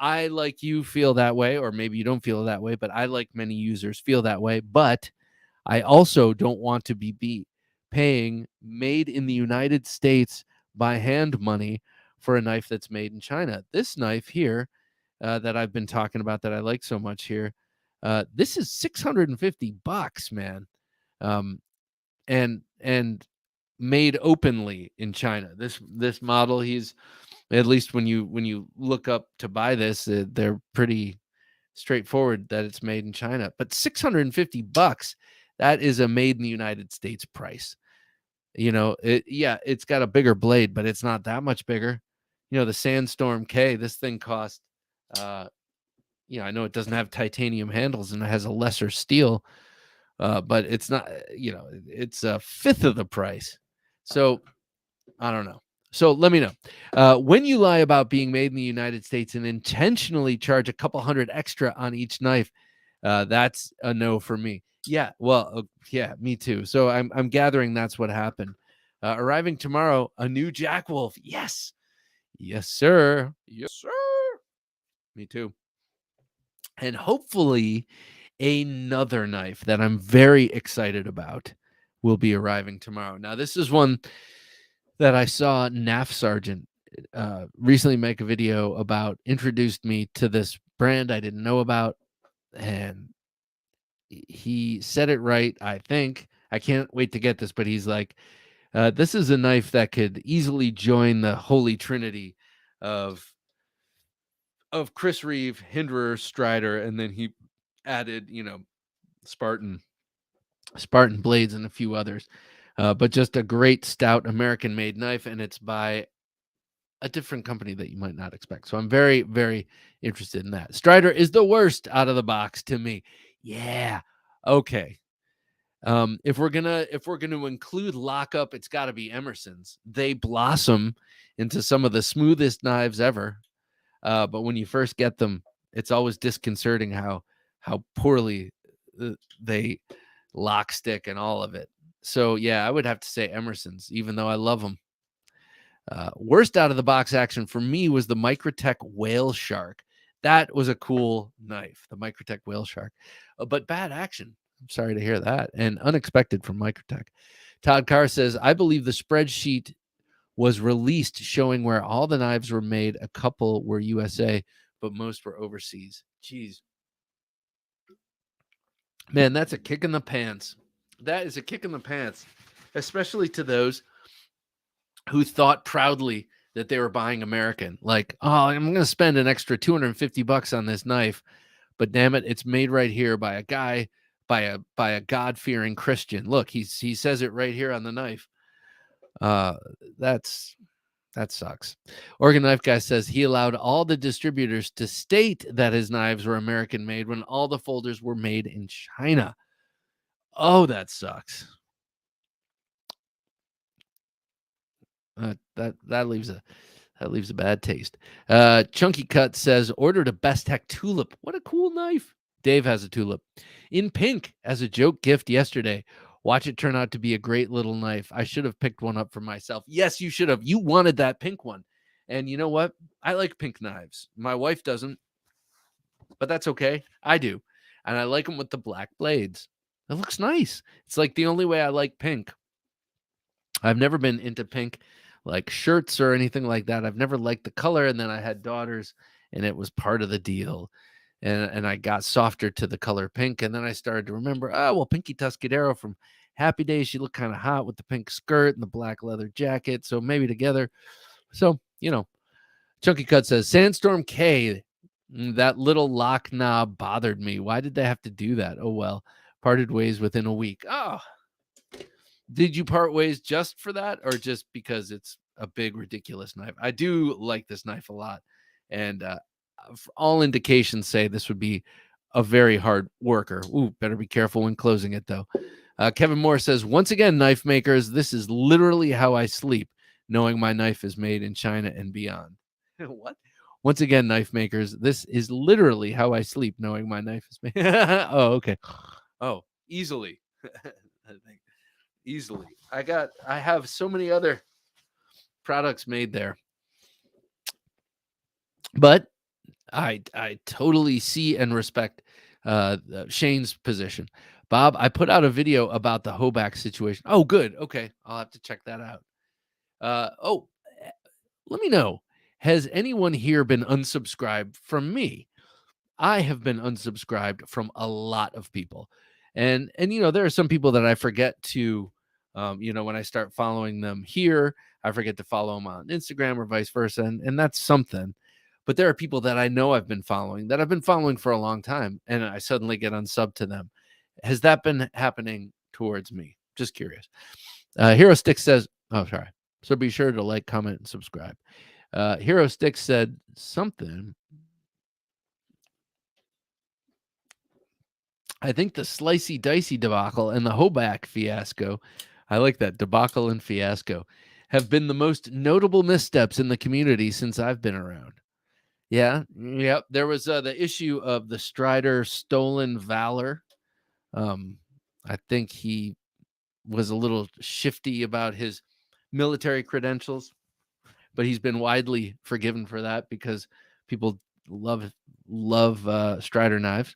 I, like you, feel that way, or maybe you don't feel that way, but I, like many users, feel that way. But I also don't want to be paying made in the United States by hand money for a knife that's made in China. This knife here that I've been talking about that I like so much here, this is $650, man. And made openly in China. This model, he's, at least when you look up to buy this, they're pretty straightforward that it's made in China. But $650, that is a made in the United States price. You know, it's got a bigger blade, but it's not that much bigger. You know, the Sandstorm K, this thing cost I know it doesn't have titanium handles and it has a lesser steel, but it's not, it's a fifth of the price. So I don't know. So let me know when you lie about being made in the United States and intentionally charge a couple hundred extra on each knife. That's a no for me. Yeah, well, yeah, me too. So I'm gathering that's what happened. Arriving tomorrow, a new Jack Wolf. Yes, yes, sir. Yes, sir. Me too. And hopefully another knife that I'm very excited about will be arriving tomorrow. Now, this is one that I saw NAF Sergeant recently make a video about, introduced me to this brand I didn't know about, and he said it right, I think. I can't wait to get this, but he's like, this is a knife that could easily join the holy trinity of Chris Reeve, Hinderer, Strider, and then he added, Spartan blades and a few others. But just a great stout American-made knife, and it's by a different company that you might not expect. So I'm very, very interested in that. Strider is the worst out of the box to me. Yeah. Okay. If we're gonna include lockup, it's got to be Emerson's. They blossom into some of the smoothest knives ever. But when you first get them, it's always disconcerting how poorly they lock, stick, and all of it. So yeah, I would have to say Emerson's, even though I love them. Worst out of the box action for me was the Microtech Whale Shark. That was a cool knife, the Microtech Whale Shark, but bad action. I'm sorry to hear that, and unexpected from Microtech. Todd Carr says, I believe the spreadsheet was released showing where all the knives were made. A couple were USA, but most were overseas. Jeez. Man, that's a kick in the pants. That is a kick in the pants, especially to those who thought proudly that they were buying American. Like, oh, I'm going to spend an extra $250 on this knife, but damn it, it's made right here by a guy, by a God-fearing Christian. Look, he says it right here on the knife. That sucks. Oregon Knife Guy says he allowed all the distributors to state that his knives were American made when all the folders were made in China. Oh, that sucks. That leaves a bad taste. Chunky Cut says ordered a Bestech tulip. What a cool knife. Dave has a tulip in pink as a joke gift yesterday. Watch it turn out to be a great little knife. I should have picked one up for myself. Yes, you should have. You wanted that pink one. And you know what? I like pink knives. My wife doesn't, but that's okay. I do. And I like them with the black blades. It looks nice. It's like the only way I like pink. I've never been into pink like shirts or anything like that. I've never liked the color. And then I had daughters and it was part of the deal. And I got softer to the color pink. And then I started to remember, oh, well, Pinky Tuscadero from Happy Days, she looked kind of hot with the pink skirt and the black leather jacket. So maybe together. So, Chunky Cut says, Sandstorm K, that little lock knob bothered me. Why did they have to do that? Oh, well, parted ways within a week. Oh, did you part ways just for that or just because it's a big, ridiculous knife? I do like this knife a lot. And all indications say this would be a very hard worker. Ooh, better be careful when closing it, though. Kevin Moore says, once again, knife makers, this is literally how I sleep, knowing my knife is made in China and beyond. What? Once again, knife makers, this is literally how I sleep, knowing my knife is made. Oh, okay. Oh, easily. I think easily. I have so many other products made there. But I totally see and respect Shane's position. Bob, I put out a video about the Hoback situation. Oh, good. Okay. I'll have to check that out. Let me know. Has anyone here been unsubscribed from me? I have been unsubscribed from a lot of people. And there are some people that I forget to when I start following them here, I forget to follow them on Instagram or vice versa. And that's something. But there are people that I know I've been following that I've been following for a long time, and I suddenly get unsubbed to them. Has that been happening towards me? Just curious. Hero Stick says, oh, sorry. So be sure to like, comment, and subscribe. Hero Stick said something. I think the Slicey Dicey debacle and the Hoback fiasco, I like that, debacle and fiasco, have been the most notable missteps in the community since I've been around. Yeah, yep. There was the issue of the Strider stolen valor. I think he was a little shifty about his military credentials, but he's been widely forgiven for that because people love Strider knives.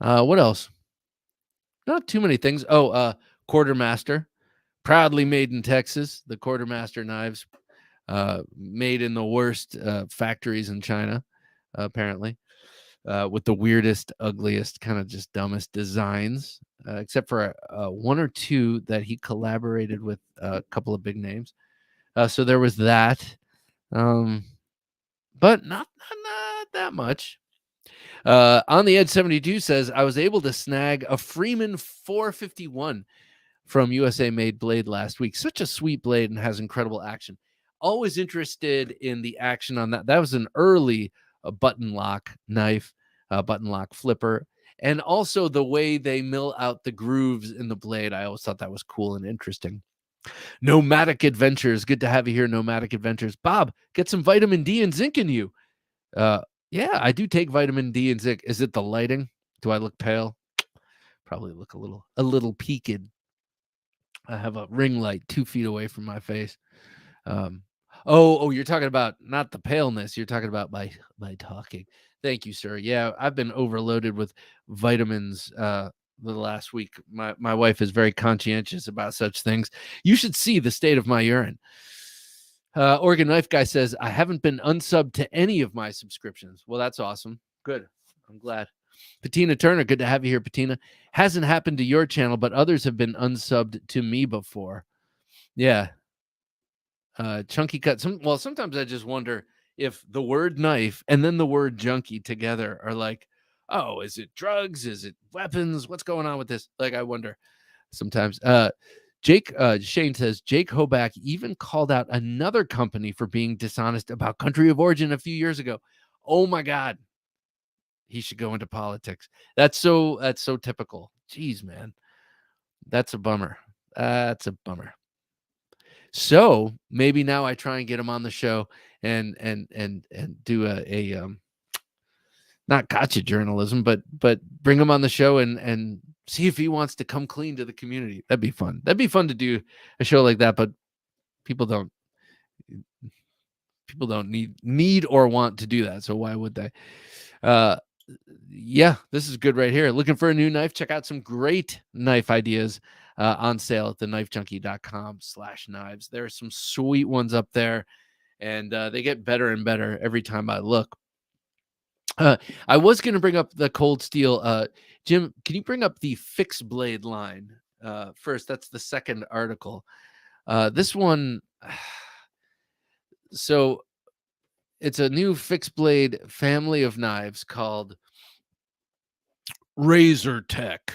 What else? Not too many things. Oh, Quartermaster, proudly made in Texas. The Quartermaster knives, made in the worst factories in China, apparently, with the weirdest, ugliest, kind of just dumbest designs, except for one or two that he collaborated with a couple of big names. So there was that, but not that much. On the Edge 72 says, I was able to snag a Freeman 451 from USA Made blade last week. Such a sweet blade and has incredible action. Always interested in the action on that. That was an early button lock knife, button lock flipper, and also the way they mill out the grooves in the blade. I always thought that was cool and interesting. Nomadic Adventures. Good to have you here, Nomadic Adventures. Bob, get some vitamin D and zinc in you. Yeah, I do take vitamin D and zinc. Is it the lighting? Do I look pale? Probably look a little peaked. I have a ring light 2 feet away from my face. Oh, you're talking about not the paleness, you're talking about my talking. Thank you, sir. Yeah, I've been overloaded with vitamins, the last week. My wife is very conscientious about such things. You should see the state of my urine. Oregon Knife Guy says, I haven't been unsubbed to any of my subscriptions. Well, that's awesome. Good. I'm glad. Patina Turner, good to have you here, Patina. Hasn't happened to your channel, but others have been unsubbed to me before. Yeah. Chunky cut. Sometimes I just wonder if the word knife and then the word junkie together are like, oh, is it drugs? Is it weapons? What's going on with this? Like, I wonder sometimes. Shane says Jake Hoback even called out another company for being dishonest about country of origin a few years ago. Oh my God. He should go into politics. That's so typical. Jeez, man. That's a bummer. That's a bummer. So maybe now I try and get him on the show and do a not gotcha journalism, but bring him on the show and see if he wants to come clean to the community. That'd be fun. That'd be fun to do a show like that, but people don't need or want to do that. So why would they? Yeah, this is good right here. Looking for a new knife? Check out some great knife ideas on sale at thenifejunkie.com/knives. There are some sweet ones up there, and they get better and better every time I look. I was going to bring up the cold steel. Jim, can you bring up the fixed blade line first? That's the second article. This one, so it's a new fixed blade family of knives called Razortech,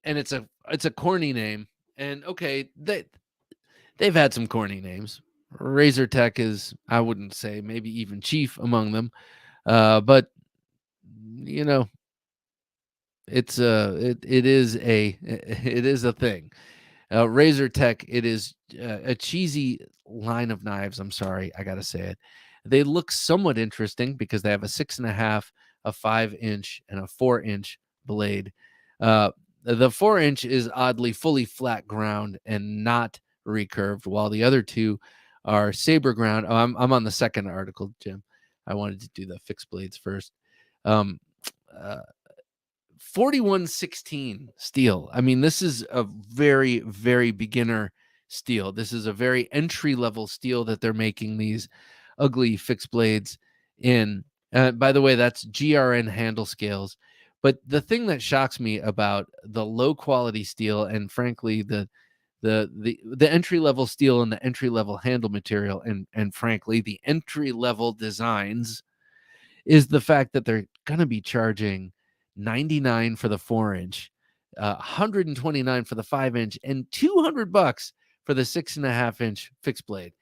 and it's a corny name. And okay, they've had some corny names. Razortech is, I wouldn't say, maybe even chief among them, but you know, it's it is a thing. Razortech, it is a cheesy line of knives. I'm sorry, I gotta say it. They look somewhat interesting because they have a 6.5, a 5-inch, and a 4-inch blade. The 4-inch is oddly fully flat ground and not recurved, while the other two are saber ground. Oh, I'm on the second article, Jim. I wanted to do the fixed blades first. Um, uh, 4116 steel. I mean, this is a very, very beginner steel. This is a very entry level steel that they're making these ugly fixed blades in. By the way, that's GRN handle scales. But the thing that shocks me about the low quality steel and frankly the entry level steel and the entry level handle material and frankly the entry level designs is the fact that they're going to be charging 99 for the 4-inch, 129 for the 5-inch, and $200 for the 6.5-inch fixed blade.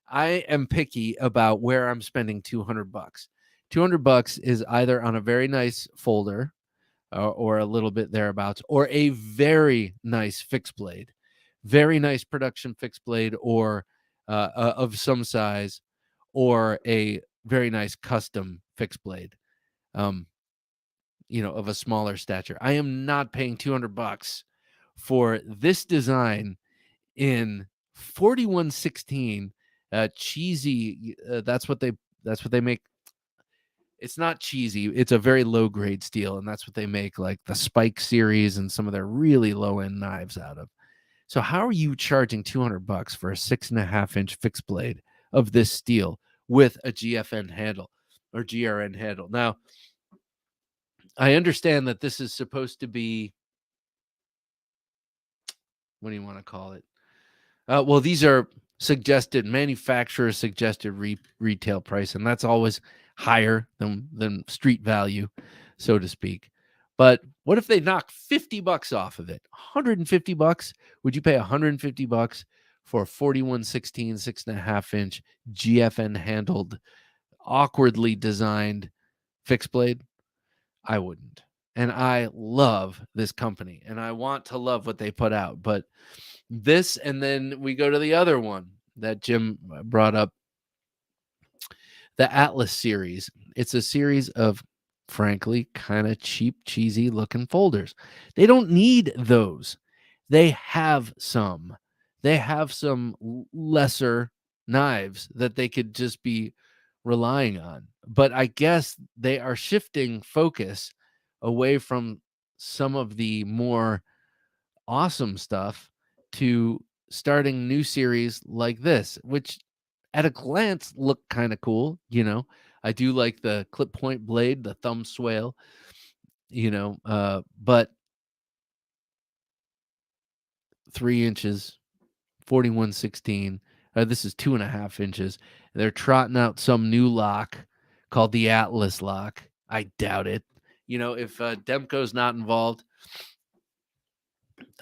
I am picky about where I'm spending $200. $200 is either on a very nice folder or a little bit thereabouts, or a very nice fixed blade, very nice production fixed blade, or of some size, or a very nice custom fixed blade, um, of a smaller stature. I am not paying $200 for this design in 4116 cheesy. That's what they make. It's not cheesy. It's a very low grade steel, and that's what they make like the Spike series and some of their really low end knives out of. So how are you charging $200 for a 6.5-inch fixed blade of this steel with a GFN handle or GRN handle? Now, I understand that this is supposed to be, what do you want to call it? Well, these are suggested manufacturer suggested retail price, and that's always higher than street value, so to speak. But what if they knock $50 off of it? $150? Would you pay $150 for a 4116 6.5-inch GFN handled, awkwardly designed fixed blade? I wouldn't. And I love this company and I want to love what they put out. But this, and then we go to the other one that Jim brought up, the Atlas series. It's a series of, frankly, kind of cheap, cheesy looking folders. They don't need those. They have some. They have some lesser knives that they could just be relying on. But I guess they are shifting focus away from some of the more awesome stuff to starting new series like this, which at a glance look kind of cool. I do like the clip point blade, the thumb swale, but 3 inches, 4116. This is 2.5 inches. They're trotting out some new lock called the Atlas lock. I doubt it. If Demco's not involved,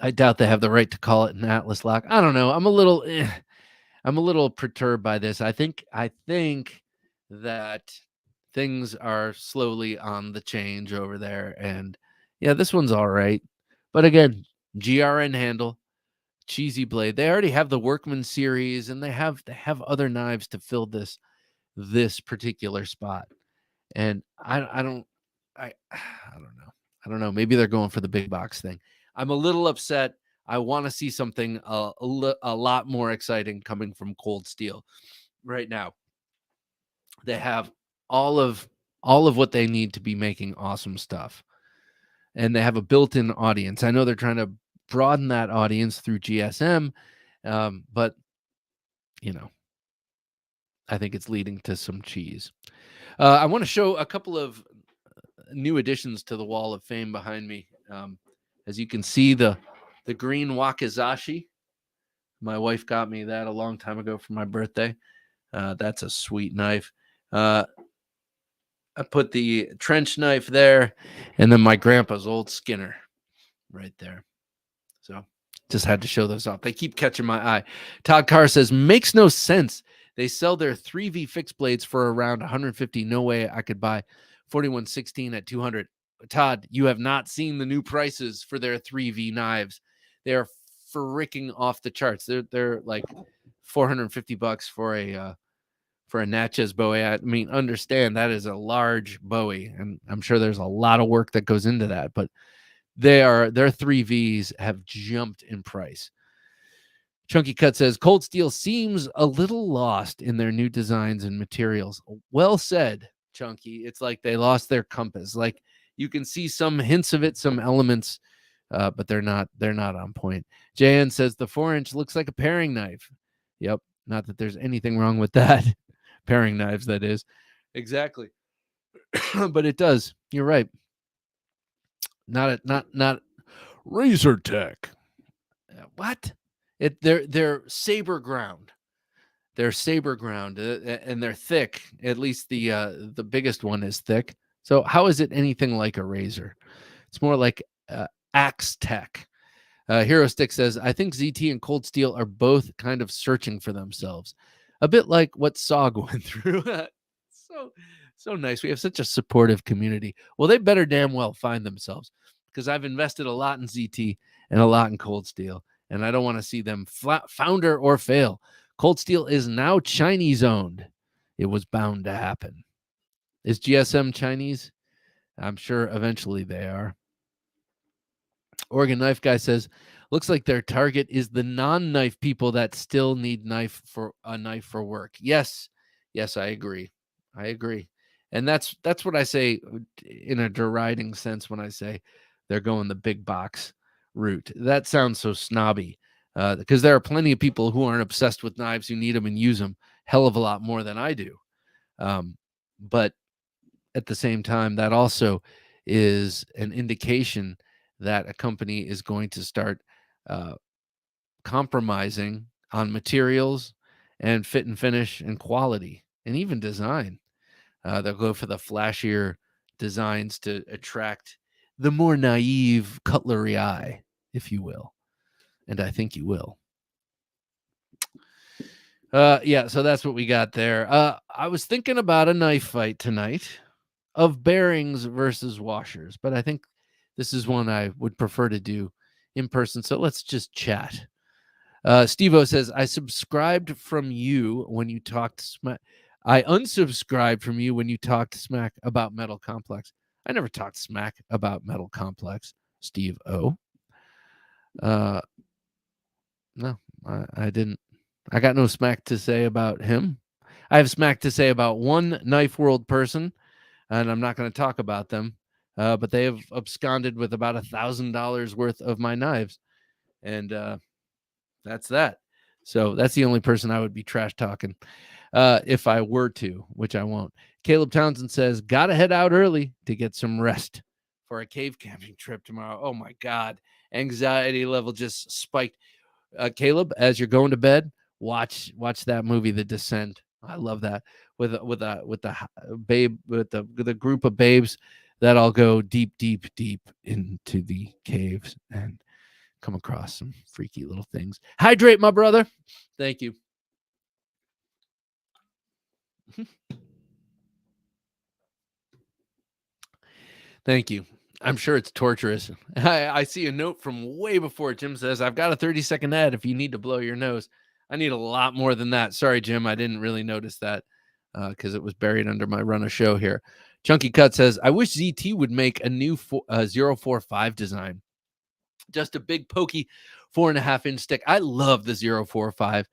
I doubt they have the right to call it an Atlas lock. I don't know. I'm a little perturbed by this. I think that things are slowly on the change over there, and yeah, this one's all right. But again, GRN handle, cheesy blade. They already have the Workman series, and they have other knives to fill this particular spot. And I don't know. I don't know. Maybe they're going for the big box thing. I'm a little upset. I want to see something a lot more exciting coming from Cold Steel. Right now, they have all of what they need to be making awesome stuff, and they have a built-in audience. I know they're trying to broaden that audience through GSM, but I think it's leading to some cheese. I want to show a couple of new additions to the wall of fame behind me. As you can see, the green wakizashi. My wife got me that a long time ago for my birthday. That's a sweet knife. I put the trench knife there, and then my grandpa's old Skinner right there. So just had to show those off. They keep catching my eye. Todd Carr says, makes no sense. They sell their 3V fixed blades for around 150. No way I could buy 4116 at 200. Todd, you have not seen the new prices for their 3V knives. They are freaking off the charts. They're like $450 for a Natchez Bowie. I mean, understand that is a large Bowie, and I'm sure there's a lot of work that goes into that, but their 3Vs have jumped in price. Chunky Cut says, Cold Steel seems a little lost in their new designs and materials. Well said, Chunky. It's like they lost their compass. Like you can see some hints of it, some elements, but they're not on point. JN says the 4-inch looks like a paring knife. Yep. Not that there's anything wrong with that. Paring knives, that is. Exactly. But it does. You're right. Not Razortech. What? They're saber ground. They're saber ground, and they're thick. At least the biggest one is thick. So how is it anything like a razor? It's more like Axe Tech. Hero Stick says, I think ZT and Cold Steel are both kind of searching for themselves, a bit like what SOG went through. So nice. We have such a supportive community. Well, they better damn well find themselves, because I've invested a lot in ZT and a lot in Cold Steel, and I don't want to see them founder or fail. Cold Steel is now Chinese owned. It was bound to happen. Is GSM Chinese? I'm sure eventually they are. Oregon Knife Guy says, looks like their target is the non-knife people that still need a knife for work. Yes, I agree. And that's what I say in a deriding sense when I say they're going the big box route. That sounds so snobby, because there are plenty of people who aren't obsessed with knives who need them and use them hell of a lot more than I do. But at the same time, that also is an indication that a company is going to start compromising on materials and fit and finish and quality and even design. They'll go for the flashier designs to attract the more naive cutlery eye, if you will. And I think you will. Yeah, so that's what we got there. I was thinking about a knife fight tonight of bearings versus washers, but I think this is one I would prefer to do in person. So let's just chat. Steve-O says, I subscribed from you when you talked smack. I unsubscribed from you when you talked smack about Metal Complex. I never talked smack about Metal Complex, Steve-O. No, I didn't. I got no smack to say about him. I have smack to say about one Knife World person, and I'm not going to talk about them. But they have absconded with about $1,000 worth of my knives, and that's that. So that's the only person I would be trash talking if I were to, which I won't. Caleb Townsend says, "Gotta head out early to get some rest for a cave camping trip tomorrow." Oh my God, anxiety level just spiked. Caleb, as you're going to bed, watch that movie, The Descent. I love that with the babe with the group of babes that all go deep into the caves and come across some freaky little things. Hydrate, my brother. Thank you. Thank you. I'm sure it's torturous. I see a note from way before. Jim says, "I've got a 30-second ad if you need to blow your nose." I need a lot more than that. Sorry, Jim. I didn't really notice that because it was buried under my run of show here. Chunky Cut says, "I wish ZT would make a new 045 design. Just a big pokey 4.5-inch stick." I love the 045.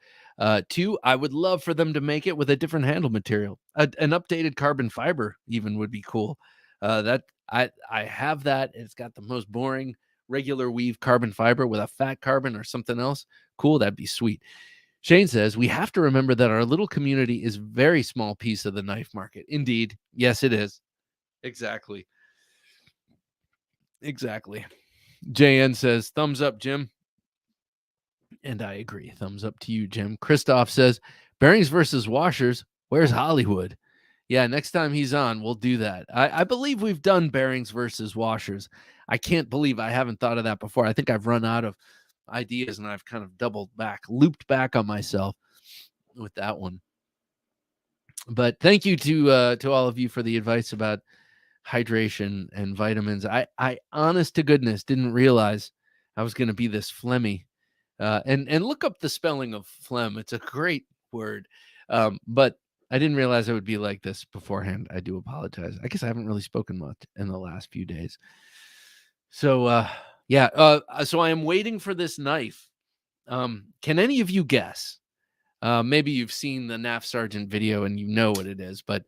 Two, I would love for them to make it with a different handle material. An updated carbon fiber even would be cool. That I have that. It's got the most boring regular weave carbon fiber with a fat carbon or something else. Cool, that'd be sweet. Shane says, "We have to remember that our little community is a very small piece of the knife market." Indeed. Yes, it is. Exactly. Exactly. JN says, "Thumbs up, Jim." And I agree. Thumbs up to you, Jim. Christoph says, "Bearings versus washers. Where's Hollywood?" Yeah, next time he's on, we'll do that. I believe we've done bearings versus washers. I can't believe I haven't thought of that before. I think I've run out of ideas and I've kind of looped back on myself with that one. But thank you to all of you for the advice about hydration and vitamins. I honest to goodness didn't realize I was going to be this phlegmy. And look up the spelling of phlegm. It's a great word. But I didn't realize I would be like this beforehand. I do apologize. I guess I haven't really spoken much in the last few days. So yeah. So I am waiting for this knife. Can any of you guess? Maybe you've seen the NAF Sergeant video and you know what it is, but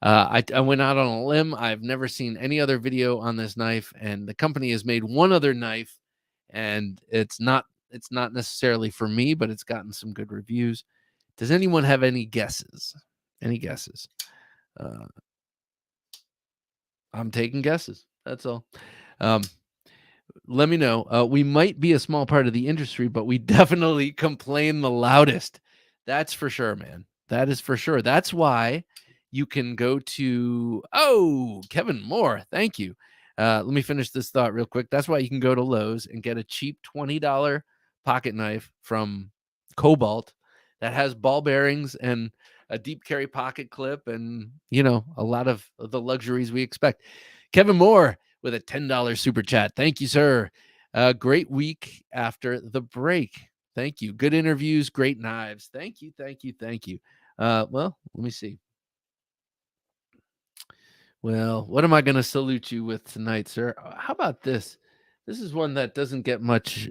I went out on a limb. I've never seen any other video on this knife, and the company has made one other knife, and it's not necessarily for me, but it's gotten some good reviews. Does anyone have any guesses? Any guesses? I'm taking guesses. That's all. Let me know. We might be a small part of the industry, but we definitely complain the loudest. That's for sure, man. That is for sure. That's why you can go to, Kevin Moore. Thank you. Let me finish this thought real quick. That's why you can go to Lowe's and get a cheap $20 pocket knife from Cobalt that has ball bearings and a deep carry pocket clip and, a lot of the luxuries we expect. Kevin Moore with a $10 super chat. Thank you, sir. Great week after the break. Thank you. Good interviews, great knives. Thank you. Well, let me see. Well, what am I going to salute you with tonight, sir? How about this? This is one that doesn't get much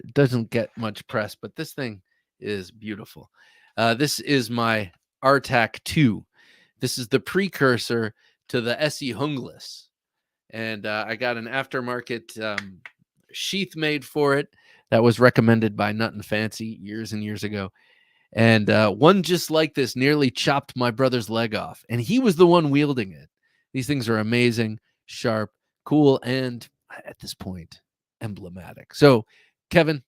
press, but this thing is beautiful. This is my RTAC 2. This is the precursor to the SE Hungless. And I got an aftermarket sheath made for it that was recommended by Nut and Fancy years and years ago. And one just like this nearly chopped my brother's leg off, and he was the one wielding it. These things are amazing, sharp, cool, and at this point, emblematic. So, Kevin,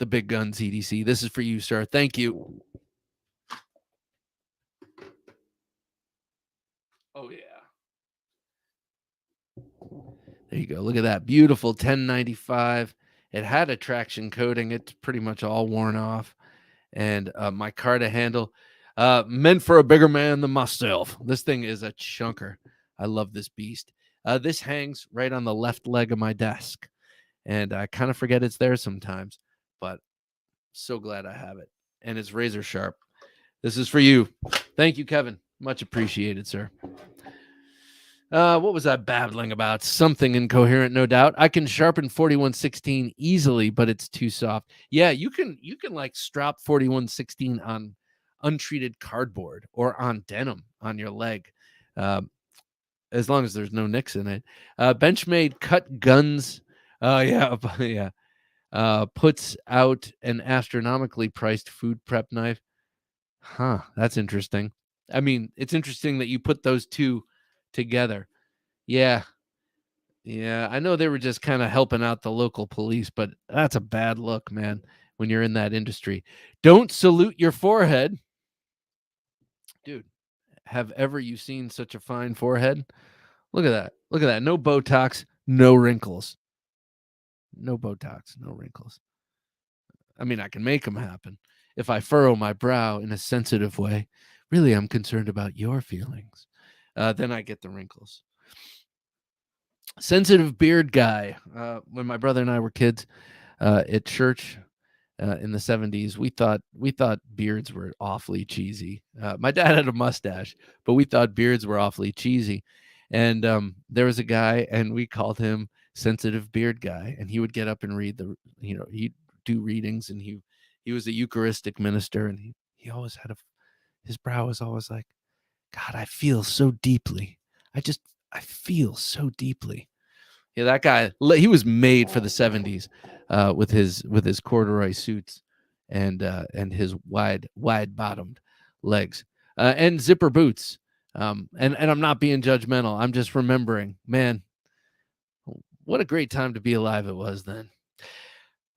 the Big Guns EDC, this is for you, sir. Thank you. Oh, yeah. There you go. Look at that. Beautiful 1095. It had a traction coating. It's pretty much all worn off. And my Carta handle, meant for a bigger man than myself. This thing is a chunker. I love this beast. This hangs right on the left leg of my desk. And I kind of forget it's there sometimes. But so glad I have it. And it's razor sharp. This is for you. Thank you, Kevin. Much appreciated, sir. What was I babbling about? Something incoherent, no doubt. I can sharpen 4116 easily, but it's too soft. Yeah, you can like strap 4116 on untreated cardboard or on denim on your leg, um, as long as there's no nicks in it. Benchmade cut guns. Oh yeah, yeah. Puts out an astronomically priced food prep knife. Huh, that's interesting. I mean, it's interesting that you put those two together. Yeah, yeah, I know they were just kind of helping out the local police, but that's a bad look, man, when you're in that industry. Don't salute your forehead. Dude, have ever you seen such a fine forehead? Look at that. Look at that. No Botox, no wrinkles. No Botox, no wrinkles. I mean, I can make them happen if I furrow my brow in a sensitive way. Really, I'm concerned about your feelings. Then I get the wrinkles. Sensitive beard guy. When my brother and I were kids at church, in the 70s, we thought beards were awfully cheesy. My dad had a mustache, but we thought beards were awfully cheesy. And there was a guy, and we called him Sensitive Beard Guy, and he would get up and read he'd do readings, and he was a Eucharistic minister, and he always had his brow was always like, God, I feel so deeply. I feel so deeply. Yeah, that guy, he was made for the 70s, with his corduroy suits and his wide bottomed legs, and zipper boots. And I'm not being judgmental. I'm just remembering, man, what a great time to be alive it was then.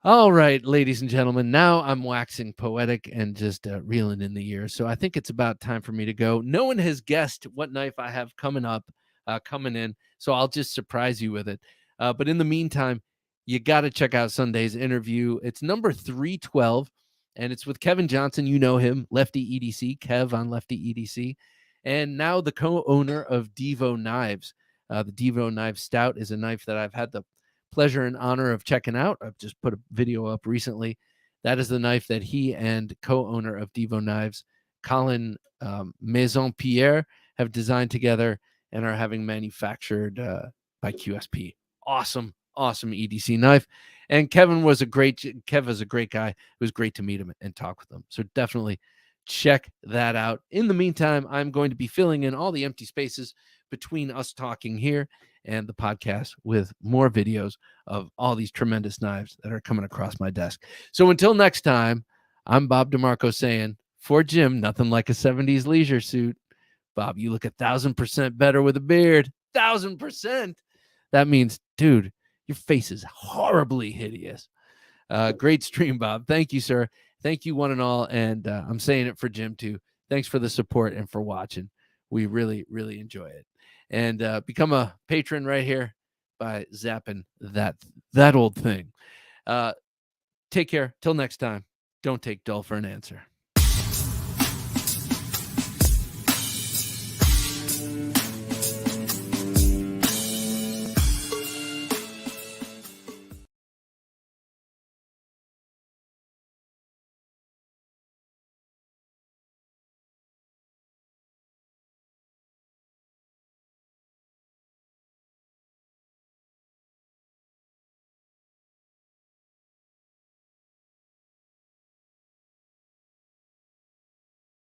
All right, ladies and gentlemen, now I'm waxing poetic and just reeling in the years. So I think it's about time for me to go. No one has guessed what knife I have coming in. So I'll just surprise you with it. But in the meantime, you got to check out Sunday's interview. It's number 312, and it's with Kevin Johnson. You know him, Lefty EDC, Kev on Lefty EDC, and now the co-owner of Devo Knives. The Devo Knife Stout is a knife that I've had the pleasure and honor of checking out. I've just put a video up recently. That is the knife that he and co-owner of Devo Knives, Colin Maison Pierre, have designed together and are having manufactured by QSP. Awesome EDC knife. And Kev is a great guy. It was great to meet him and talk with him. So definitely check that out. In the meantime, I'm going to be filling in all the empty spaces between us talking here and the podcast with more videos of all these tremendous knives that are coming across my desk. So until next time, I'm Bob DeMarco saying, for Jim, nothing like a 70s leisure suit. Bob, you look 1,000% better with a beard. 1,000%. That means, dude, your face is horribly hideous. Great stream, Bob. Thank you, sir. Thank you, one and all. And I'm saying it for Jim, too. Thanks for the support and for watching. We really, really enjoy it. And become a patron right here by zapping that old thing. Take care. Till next time. Don't take dull for an answer.